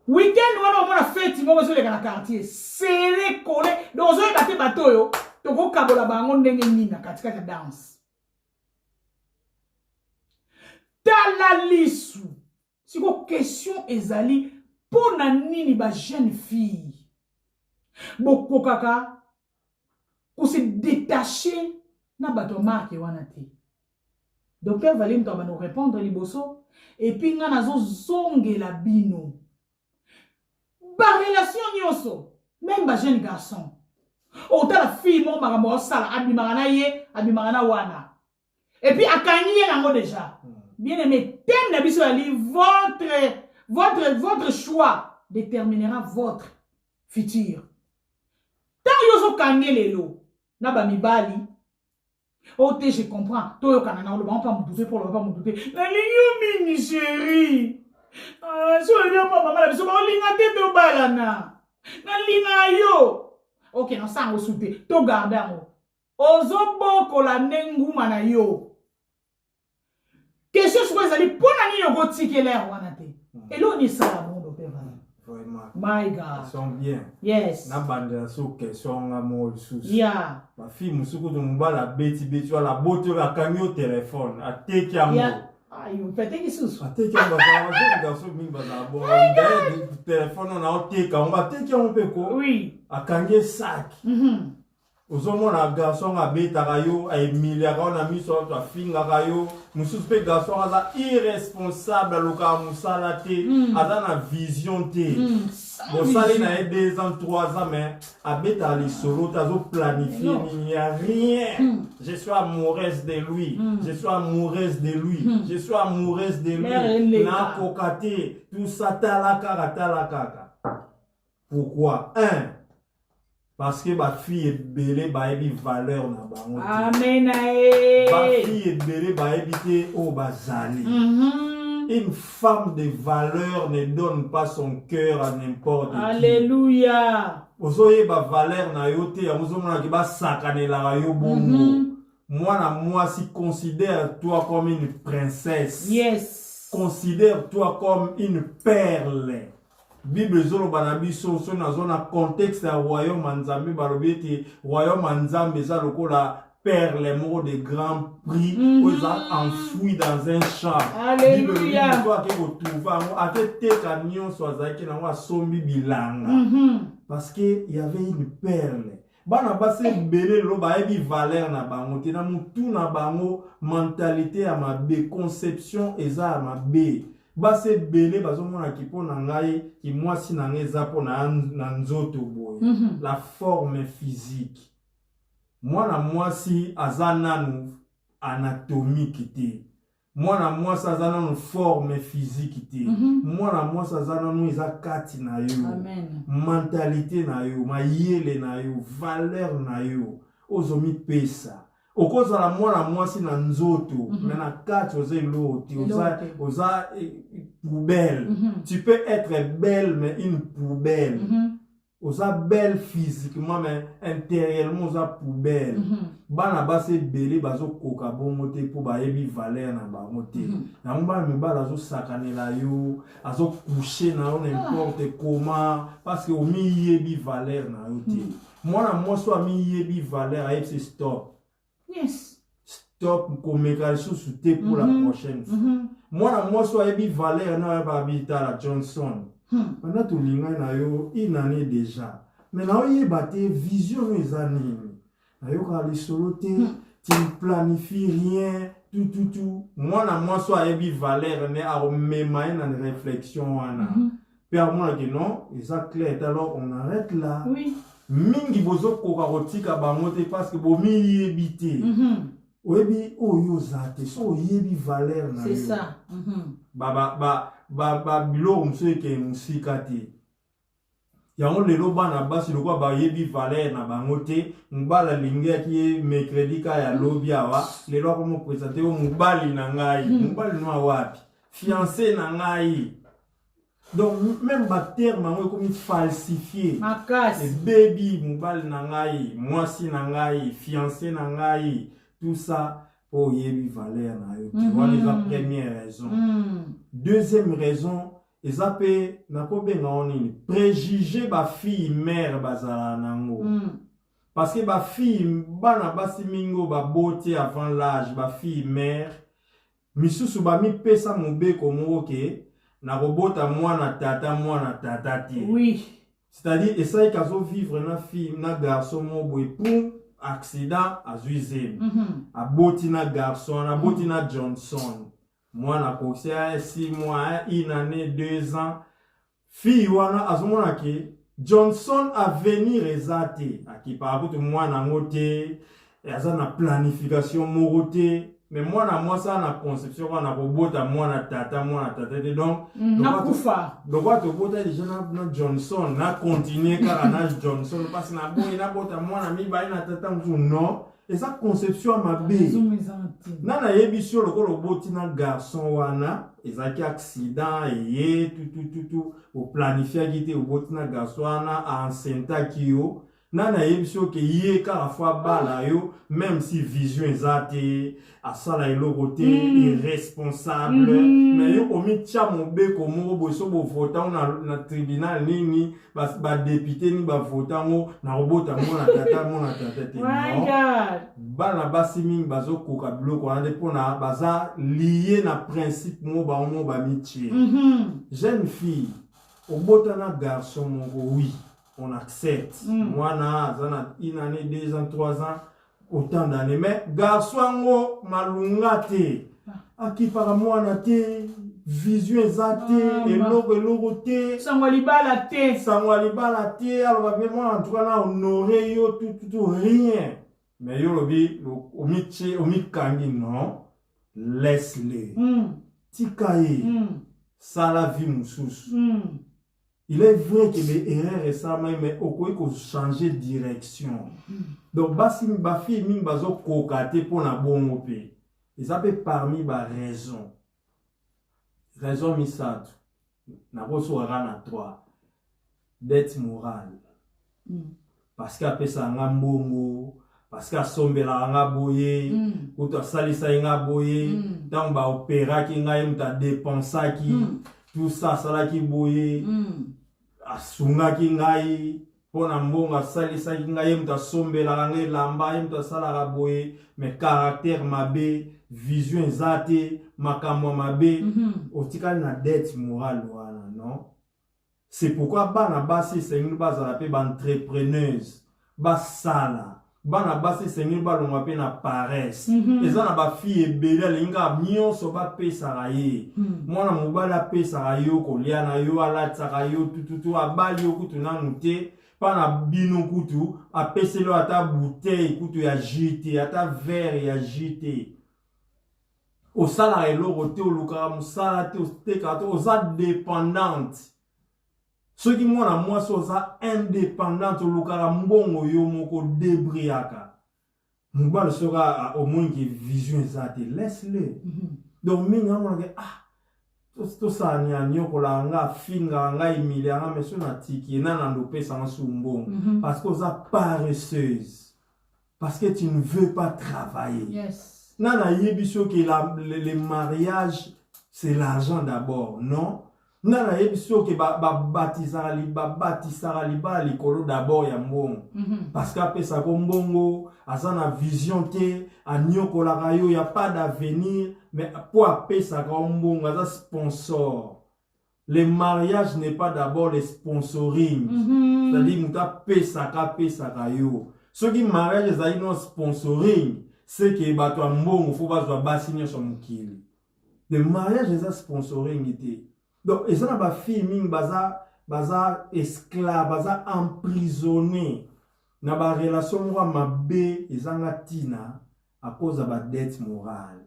Weekend wana on a fête mo zo le na quartier. Serré collé. Donc zo baté bato yo, to ko kabola bango ndenge nini na katika ta danse. Tala lisu. Si vos questions ezali pour na nini ba jeune fille boko kaka ko se détacher na bato marque wana te. Docteur Valim to ba nous répondre liboso et puis nga nazo zongela bino ba relation nyonso même ba jeune garçon autant la fille mon makambo sala abimaka na ye abimaka na wana et puis akanyi ye nango déjà. Bien-aimé, thème na biso ali votre choix déterminera votre futur. Tant yozo kange lelo na ba mibali. Oh te je comprends. To yo kanana le ba pas me douter pour le pas me douter. La ligne mini chérie. Ah, so yo pas maman la biso ba linga te to balana. Na linga yo. OK, non ça on souper. To garder ngo. Ozo boko la nenguma na yo. Question sur les amis, pour la nuit, on va tirer l'air. Et là, on est ça, mon docteur. Vraiment. My God. Ils sont bien. Yes. Na bande sur question à mon sous. Yeah. Ma fille, musuku de mba la beti la beauté la cagno téléphone. A te qui a Yeah. Ah, il me fait que sous. A te qui a un garçon mi baza bon. D'ailleurs, téléphone on a te ka on va te qui on peut quoi. Oui. A cagné sac. Ozomo na garçon a beta rayo a Emilia on a mis sur ta finga rayo. Musuku pe garçon a irresponsable loka musala te. A na vision te. Bon, ça, il y a 2 ans, 3 ans, mais avec les solos, tu as planifié, il n'y a rien. Je suis amoureuse de lui. Je suis amoureuse de lui. Je suis amoureuse de lui. Na kokate, tout ça, talaka. Pourquoi? Parce que ma fille est belle, bah elle valeur na bango. Amen. Ma fille est belle, bah elle oh bazali. Une femme de valeur ne donne pas son cœur à n'importe qui. Alléluia. Ozoye ba valeur na yo te, amuzomona ki ba sakanela yo bongo. Moi si considère-toi comme une princesse. Yes. Considère-toi comme une perle. Bible zolo banabiso so na zona contexte ya royaume Nzambe balobi te royaume Nzambe za lokola perle moko de grand prix où ils ont enfoui dans un champ. Alléluia. Bible toi ke retrouva mo ate te camion so azaki na wa sombi bilanga. Parce que il y avait une perle. Bana base belé lo ba ebi valeur na bango te na mutu na bango mentalité ya mabe conception eza ya mabe. Base belé bazomona ki po na ngai ki mwasi na ngai eza po na nzoto boye. La forme physique. Mwana mwasi aza nanu anatomique te. Mwana mwasi aza nanu forme physique te. Mwana mwasi aza nanu eza kati na yo. Amen. Mentalité na yo, mayele na yo, valeur na yo. Ozomi pesa. Okozala mwana mwasi na nzoto, mais na kati oza eloti, oza poubelle. Tu peux être belle mais une poubelle. Oza belle physiquement mais intérieurement oza poubelle. Bana base belé bazo koka bongo te po ba yebi valeur na bango te. Na mba mibala azo sakanela yo, azo coucher na yo n'importe comment parce que omi yebi valeur na yo te. Mwana mwasi ami yebi valeur a c'est stop. Yes. Stop komeka lisusu te pour la prochaine fois. Mwana mwasi yebi valeur na ba habita la Johnson. Pendant tout l'inga na yo une année déjà. Mais na yo yebate vision eza nini. Na yo ka lisolo te, tu ne planifies rien, tout. Mwana mwasi yebi valeur ne a remema na réflexion wana. Père moi que non, eza clair alors on arrête là. Oui. Mingi bozo koka kotika bango te parce que bo mi yebite. Oyebi oyo zate so yebi valeur na yo. C'est ça. Bilo mse ke musika te. Yango lelo bana basi lokwa ba yebi valeur na bango te. Mbala lingia ki mercredi ka ya lobi awa. Lelo ko mo présenter o mubali na ngai. Mubali no wapi? Fiancé na ngai. Donc même ba terme ngo comme falsifié. Makasi. Baby mubali na ngai, mwasi na ngai, fiancé na ngai, tout ça pour yebi valeur na yo. Tu vois les première raison. Deuxième raison, ezape nakobenga onini préjugé ba fille mère bazala nango. Parce que ba fille bana basi mingo ba beauté avant l'âge, ba fille mère misusu ba mi pesa mobeko moke na robota mwana tata ti. Oui. C'est-à-dire essaye kazo vivre na fille na garçon mobo pour accident azuize. Aboti na garçon, aboti na Johnson. Mwana koksia 6 mois, 1 année, 2 ans. Fille wana azomona ke Johnson avenir ezate. Aki par rapport mwana ngote, aza na planification morote. Mais moi ça na conception na robota mwana tata te donc nakufa donc to bota déjà na Johnson na continuer car na Johnson parce na boy na bota mwana mi ba na tata non et ça conception ma bé na yebisio lokolo boti na garçon wana ezaki accident et tout au planifier qui était au boti na garçon wana enceinte kiyo nana yebisio ke yé ka fois bala yo même si vision ezate asala eloko te irresponsable mais yo omi tia mobeko moko boso bo vota na tribunal nini ba député ni ba vota ngo na robota ngo na tata te non bana basi mingi bazo koka biloko wana pona baza lié na principe mo ba mitie. Jeune fille obota na garçon moko oui on accepte. Moi, na 1 année, 2 ans, 3 ans, autant d'années. Mais garçon, malunga te. Aki para moi na te, vision ezate, eloko te. Sangwalibala te. Alors, moi, en tout cas, là, honoré yo, tout, rien. Mais yo, lobi, omi kangi, non. Laisse-le. Tikaye. Ça la vie moussous. Il est vrai que les erreurs récemment, mais au quoi qu'on changer de direction. Donc, basi ba fille ming bazo kokate pour na bon opé. Et ça peut parmi ba raison. raison misato na boso na 3 dette morale parce que apesa nga mbongo parce que asombela nga boye kuto asalisa nga boye donc ba opéraki nga muta dépensaki tout ça salaki boye asungaki ngai pona mbongo asalisaki ngai muta asombela nga elamba muta salaka boye mais caractère mabe vision ezate makambo mabe otikali na dette morale wana non. C'est pourquoi bana basi sengi bazala pe ba entrepreneuse basala bana basi sengi balonga pe na paresse eza na ba fille ebele linga nyonso ba pesa raye mwana mobala pesa rayo kolia na yo alataka yo tututu abali yo kutu na mute pana bino kutu apeselo ata bouteille kutu ya jité ata verre ya jité osala eloko te oluka musala te osteka te oza dépendante soki mwana mwasi oza indépendante olukaka mbongo yo moko débriaka mobali soka omongi vision eza te laisse-le donc mingi amonake tosala ya nyokola nga finga nga imilia nga meso na tiki nana ndopesa nga su mbongo parce que oza paresseuse parce que tu ne veux pas travailler. Yes. Nana yebiso que le mariage c'est l'argent d'abord, non? Nana yebiso que baptisara liba likolo d'abord ya mbongo. Parce qu'après ça mbongo azana vision te anyokola rayo ya pas d'avenir mais pour appeler ça mbongo aza sponsor. Le mariage n'est pas d'abord le sponsoring. C'est-à-dire muta pesa rayo. Ce qui mariage ezali no sponsoring, c'est que bato mbongo faut bazwa basi nyonso mukili. Le mariage eza sponsoring ite. Donc eza na ba fille mingi baza esclave, baza emprisonné na ba relation mwa mabe ezanga tina à cause de ba dette morale.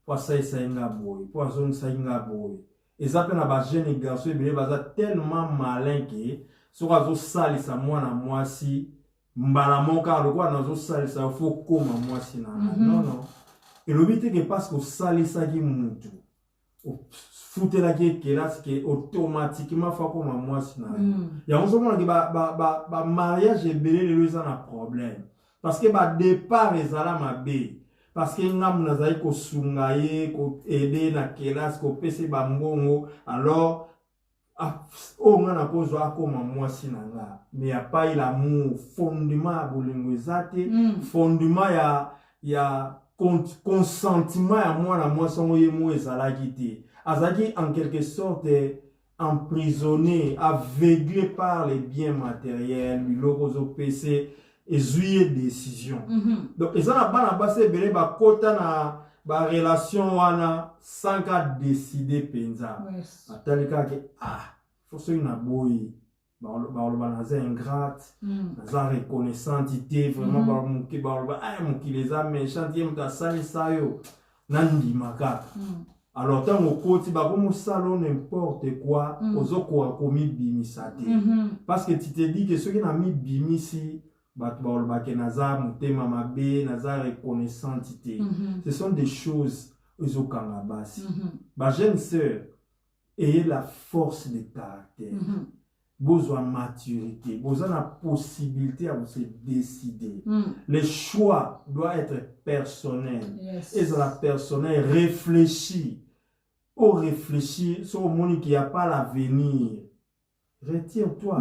Pour ça nga boy, pour zone ça nga boy. Eza pe na ba jeune garçon ebele baza tellement malin que soka zo salisa mwana mwasi mbala moka lokwa nazo salisa faut koma mwasi na non non. Et le but est que parce que salisa ki mutu futela ki kelas que automatiquement faut koma mwasi na ya on se mona ki ba mariage ebele le eza na problème parce que ba départ ezala mabe parce que ngam nazali ko sunga ye ko aider na kelas ko pese ba mbongo alors on a besoin comme moi sinanga mais y a pas l'amour fondement à bolingo ezate fondement ya consentement à moi na moi son yemo ezala kité azaki en quelque sorte emprisonné aveuglé par les biens matériels biloko PC et zuye décision donc ezana bana base belé ba kota na ba relation wana sans qu'à décider penza atalika ke faut se na boy ba naza ingrate naza reconnaissante vraiment ba muki ba muki les a méchant yem ta sali sayo nandi maka alors tant au côté ba comme salon n'importe quoi ozoko akomi bimisate parce que tu te dis que ceux qui n'a mis bimisi naza mutema mabe naza reconnaissante. Ce sont des choses ezokangabasi. Ba jeune sœur, ayez la force de caractère. Besoin de maturité, besoin de la possibilité à vous se décider. Le choix doit être personnel. Et la personnel réfléchit. Au réfléchir, sur le monde qui n'a pas l'avenir. Retire-toi.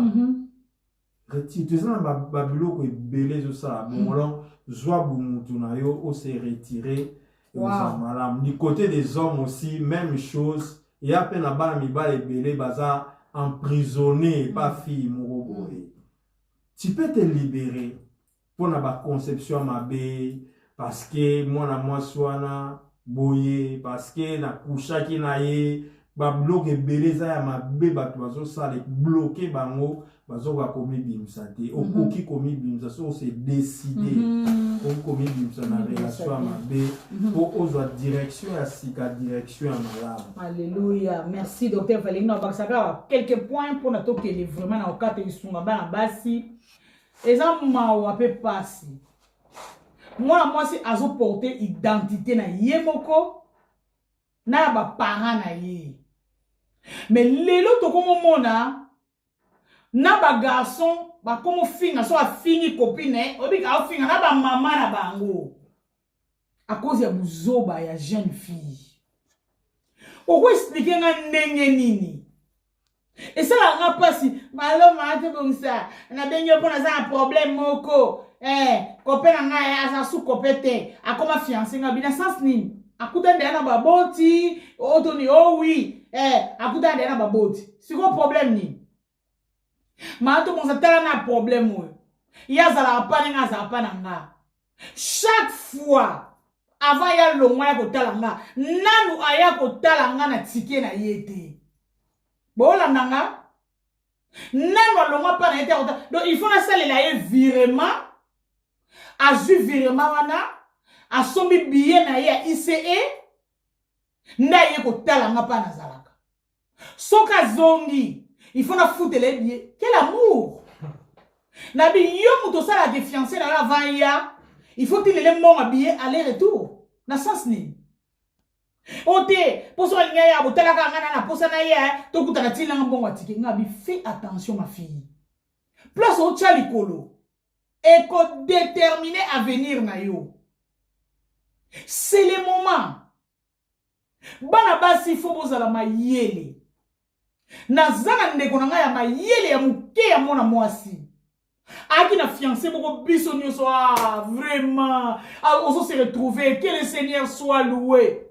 Retire. Tu sais, Babylone qui est belé de ça. Bon, alors, joie bumutu na yo, on s'est retiré. Du côté des hommes aussi, même chose. Il y a peine à bas mi bas les belé, baza emprisonné, pas fille moroboé. Tu peux te libérer pour na ba conception mabé, parce que moi soana boye, parce que na coucha ki na ye, ba bloqué belé za ya mabé ba bazo ça les bloquer bango. Bazo va commis bimsate au koki commis bimsate on s'est décidé on commis bimsate na relation à mabe pour aux direction à sika direction à malade. Alléluia, merci docteur Valérie. Non parce que quelques points pour notre que vraiment na okate isunga bana basi ezama wa pe passer moi si azo porter identité na yemoko na ba parents na ye Mais lelo to comme mona na ba garçon ba comme finga so a fini copine obi ka finga na ba maman na bango à cause ya buzoba ya jeune fille. Pourquoi expliquer nga ndenge nini? Et ça la nga pasi malo mate comme ça na benyo pona za un problème moko copain nga ya sa sous copete a comme fiancé nga bina sens nini akuta ndena na baboti otoni oh oui akuta ndena na baboti c'est quoi problème ni mato mon tala na problème o ya zala pa nga za pa na nga chaque fois avant ya longwa ya kotala nga nanu aya kotala nga na tike na yete bola nanga nanu longwa pa na yete donc il faut na salela ye virement azu virement wana asombi billet na ye ya ICE nda ye kotala nga pa na zalaka soka zongi il faut na foutre les billets quel amour na bi yo muto sala de fiancé na la avant ya il faut qu'il ait mon billet aller-retour. Na sens ni. Ote, pour ça nga ya botala ka ngana na posa na ya, to kutana tila bon watike ngabi fais attention ma fille. Place au chalikolo. Et ko déterminé à venir na yo. C'est le moment. Bana basi faut bozala mayele. Na zana ndeko na nga ya mayele ya muke ya mona mwasi. Aki na fiancé beaucoup bisonio soit vraiment on se retrouver que le Seigneur soit loué.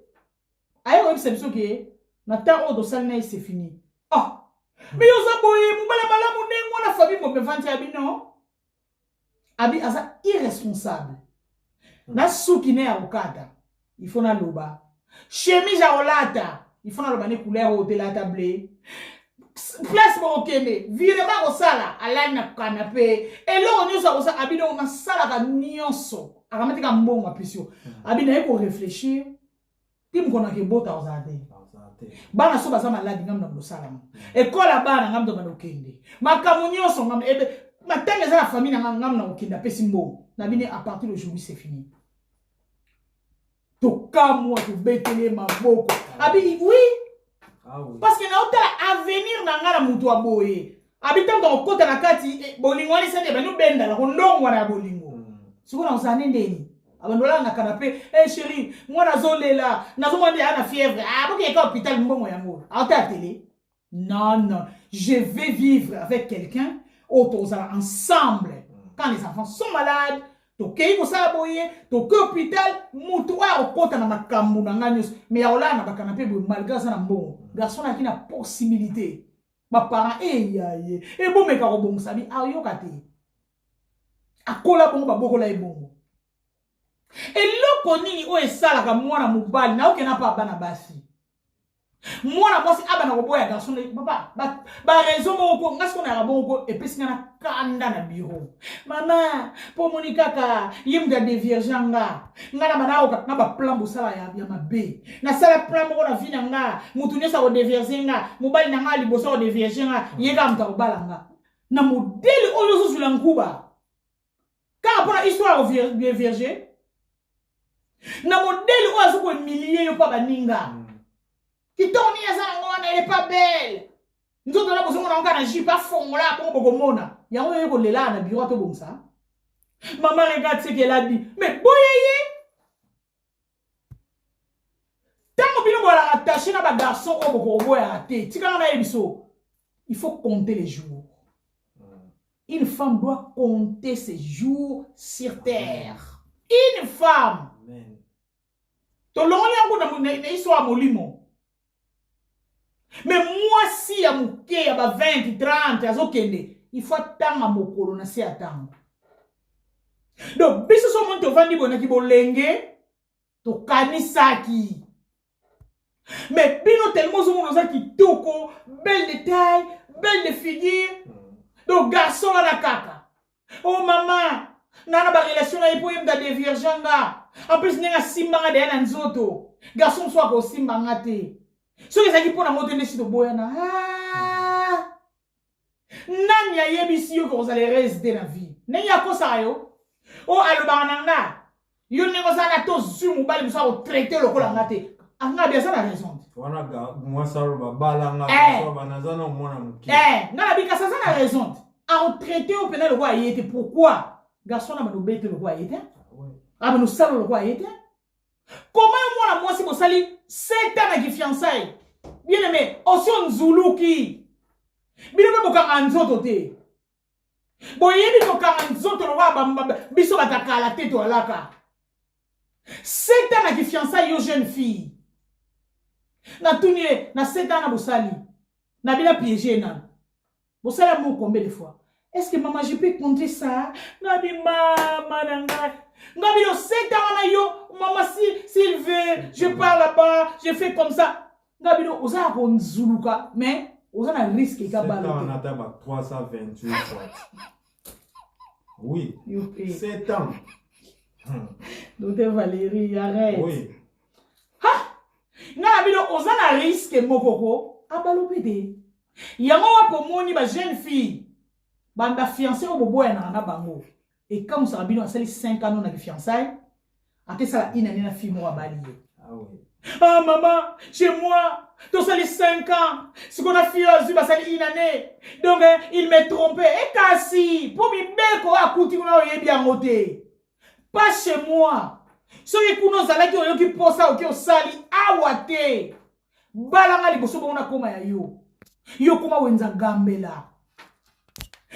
Ayo même c'est ce qui na temps de salna c'est fini. Ah mais yo zaboye mubala bala munengo na famille mo bevanti abi non. Abi asa irresponsable. Na soukine ya okata. Il faut na loba. Chemise à olata. Il faut na loba ne couleur au de la table. Place mon okende virement au sala ala na canapé et là on nous a ça abino on sala ka nyonso akamati ka mbongo apisio abina eko réfléchir tim kona ke bota ozate bana so baza maladi ngam na sala école bana ngam do manokende makamu nyonso ngam ebe matanga za la famille ngam na okenda pesi mbongo na bine à partir d'aujourd'hui c'est fini to kamwa to betele maboko abi oui. Ah oui. Parce que na otala avenir na ngala mutu aboye habitant dans kota na kati bolingo ni sende banu benda la ndongwa na bolingo siko na usane ndeni abandola na canapé chérie moi nazolela nazomande ana fièvre boke ka hôpital mbongo yango ata télé non je vais vivre avec quelqu'un autosala ensemble quand les enfants sont malades tokei ko sala boye toke hôpital mutu a okota na makambu na nganyos mais ya olana ba canapé bo malgré ça na mbongo garçon a qui na possibilité ba parents yaye e bo meka ko bongo sabi ayoka te akola bongo ba bokola e bongo e loko nini o esala ka mwana mobali na okena pa bana basi mwana mwasi abana ko boya garçon papa ba raison moko ngasko na bongo e pesi na kanda na bureau mama po monika ka yimda de viergeanga ngana manao na ba plan bosala ya mabe na sala plan moko na vina nga mutu nyesa ko de viergenga mobali na nga liboso ko de viergenga yega mta ko balanga na modèle oyo zo sula nkuba ka pona histoire de vierge na modèle oyo zo ko millier yo pa baninga qui tombe elle est pas belle. Nous sommes là pour on a un pas fond là pour mona. Il y a un peu là na bureau to bon ça. Maman regarde ce qu'elle a dit. Mais boyeye. Tant que nous voilà attaché na ba garçon au boko boya até. Tika na ebiso. Il faut compter les jours. Une femme doit compter ses jours sur terre. Une femme. Amen. To longo na histoire molimo. Mais moi, si ya mouke ya ba 20, 30, azokende, il faut attendre à mokolo na se attendre. Donc, biso so monte vandi bonaki bolenge, to kanisaki. Mais bino tellement so monoza ki toko, belle de taille, belle de figure. Donc, garçon la kaka. Oh maman, nana ba relation na ipo yemda de viergeanga. En plus, nenga simbanga de yana nzoto. Garçon soit ko simbanga te. So les qui pour la moto de boyana nani ayebisi yo ko vous allez rester la vie nenya ko sa yo o alobananga yo nengo sana to zumu bali musa o traiter lokola ngate anga bien ça la raison wana ga moi ça ba balanga so banazana mona muki ngana bika ça la raison a retraité au pénal le roi était pourquoi garçon na ba bête le roi était ah nous salo le roi était comment moi si vous sali 7 ans de fiançailles bien aimé osion zuluki bino be boka nzoto te boyebi boka nzoto le roi biso batakala te to alaka 7 ans de fiançailles yo jeune fille na tunie na 7 ans na bosali na bila piégé na bosala mo combien de fois est-ce que maman je peux compter ça ngabi mama nanga ngabi lo 7 ans na yo maman s'il veut je pars là-bas je fais comme ça ngabi lo oza ko nzuluka mais oza na risque ka balo on a taba 328 fois oui 7 ans Docteur Valérie arrête oui na bino oza na risque mokoko abalopede yango wapo moni ba jeune fille banda fiancé au boboya na bango et comme ça bino asali 5 ans na fiançailles ate sala inane na fille mo abalié ah oui ah maman chez moi tout ça les 5 ans ce qu'on a fait aussi bah ça inane donc il m'a trompé et kasi pour mi beko akuti kuna oyebi ngote pas chez moi soki kuno zalaki oyoki posa oki osali awa te balanga liboso bona koma ya yo koma wenza gambela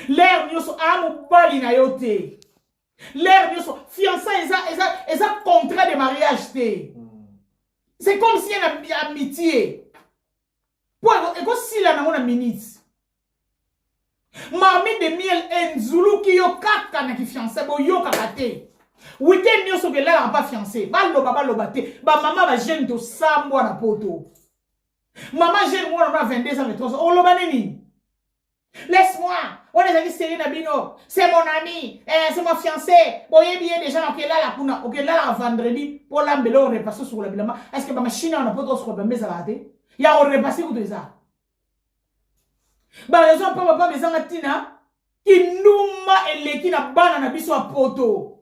l'air nyoso amobali na yo te l'air nyoso fiançailles eza contrat de mariage te c'est comme si y a amitié pour ekosila nango na minute marmite de miel enzuluki yo kaka na kifiançailles boyokaka te week-end nyoso belala pas fiancé baloba te ba maman ba jeune to sambwa na poto maman jeune moi on a 22 ans 23 ans on loba nini laisse-moi on est allé serrer na bino c'est mon ami c'est mon fiancé boye bien déjà na kelala kuna okelala vendredi pour l'ambelo repasser sur le bilan est-ce que ba machine on a pas trop sur ba mesa la te ya on repasser tout ça ba raison pas mesa tina kinuma eleki na bana na biso a poto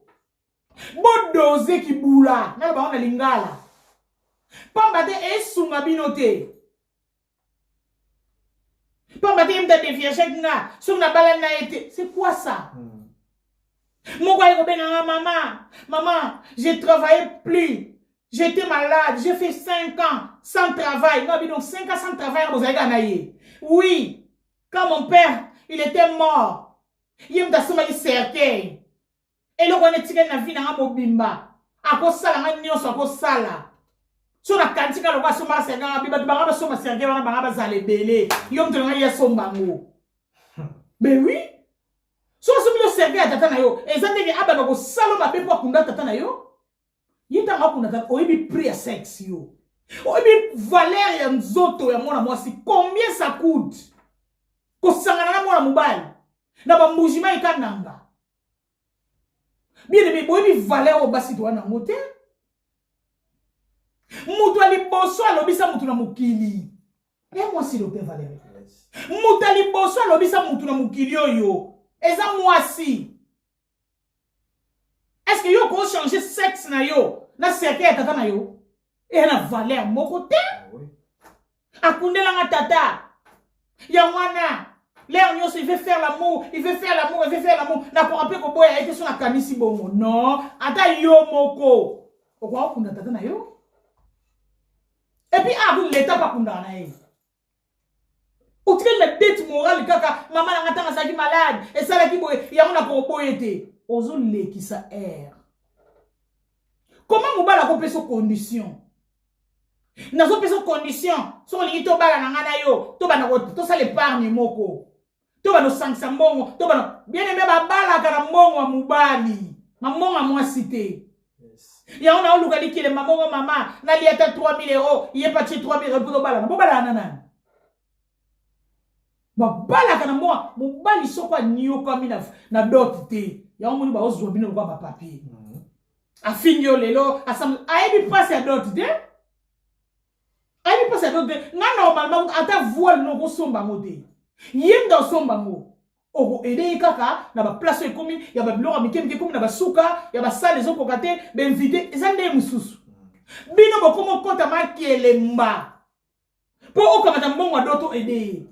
bodoze ki bula na ba on a lingala pamba te esunga binote pamba te mta déviation nga sunga bala na été c'est quoi ça mon gars ko benga maman j'ai travaillé plus j'étais malade j'ai fait 5 ans sans travail non donc 5 ans sans travail vous avez gagné oui quand mon père il était mort il m'a soma li cercueil et le on est na vie na mobimba akosala nga nyonso akosala so na kantika lo kwa soma senga biba banga soma senga banga bazale belé yo mto nga yeso mbango ben oui so so bilo senga tata na yo ezande ke aba ko salo ba be po kunda tata na yo yita nga kunda tata oyibi prix ya sexe yo oyibi valeur ya nzoto ya mwana mwasi combien ça coûte ko sangana na mwana mobali na ba mujima ikananga bien aimé boyebi valeur obasi to wana ngote mutu ali boso alobisa mutu na mukili et moi si Docteur Valérie mutu ali boso alobisa mutu na mukili oyo eza mwasi est-ce que yo ko changer sexe na yo na cercle ya tata na yo et na valeur moko te akundela nga tata ya wana l'air nyoso il veut faire l'amour na ko ko boya ete so na kamisi bongo non ata yo moko okwa okunda tata na yo et puis vous l'état pas kunda na ye ou tu la dette morale kaka maman na ngata ngasa ki malade et ça la ki boye ya ngona ko boye te ozo lekisa air comment mobala ko peso condition nazo peso condition so lingi to bala na ngana yo to bana ko to sala épargne moko to bano sangsa mbongo to bano bien aimé ba bala kana mbongo wa mubali mamongo mwasi te ya on a oluka likile mamongo mama na liata 3000 €, il est parti 3000 € pour bala bo bala nana ba bala kana mo mubali sokwa nyo kami na dot te ya on moni ba ozwa bino ba papier afinyo lelo asam aibi passe à dot te aibi passe à dot te na normalement ata voile no ko somba ngote yenda somba ngo oko ede kaka na ba place ekomi ya ba biloko mikemike komi na ba suka ya ba salle ezoko kate ba invité ezande mususu Bino bokomo kota makelemba. Po okamata mbongo doto ede.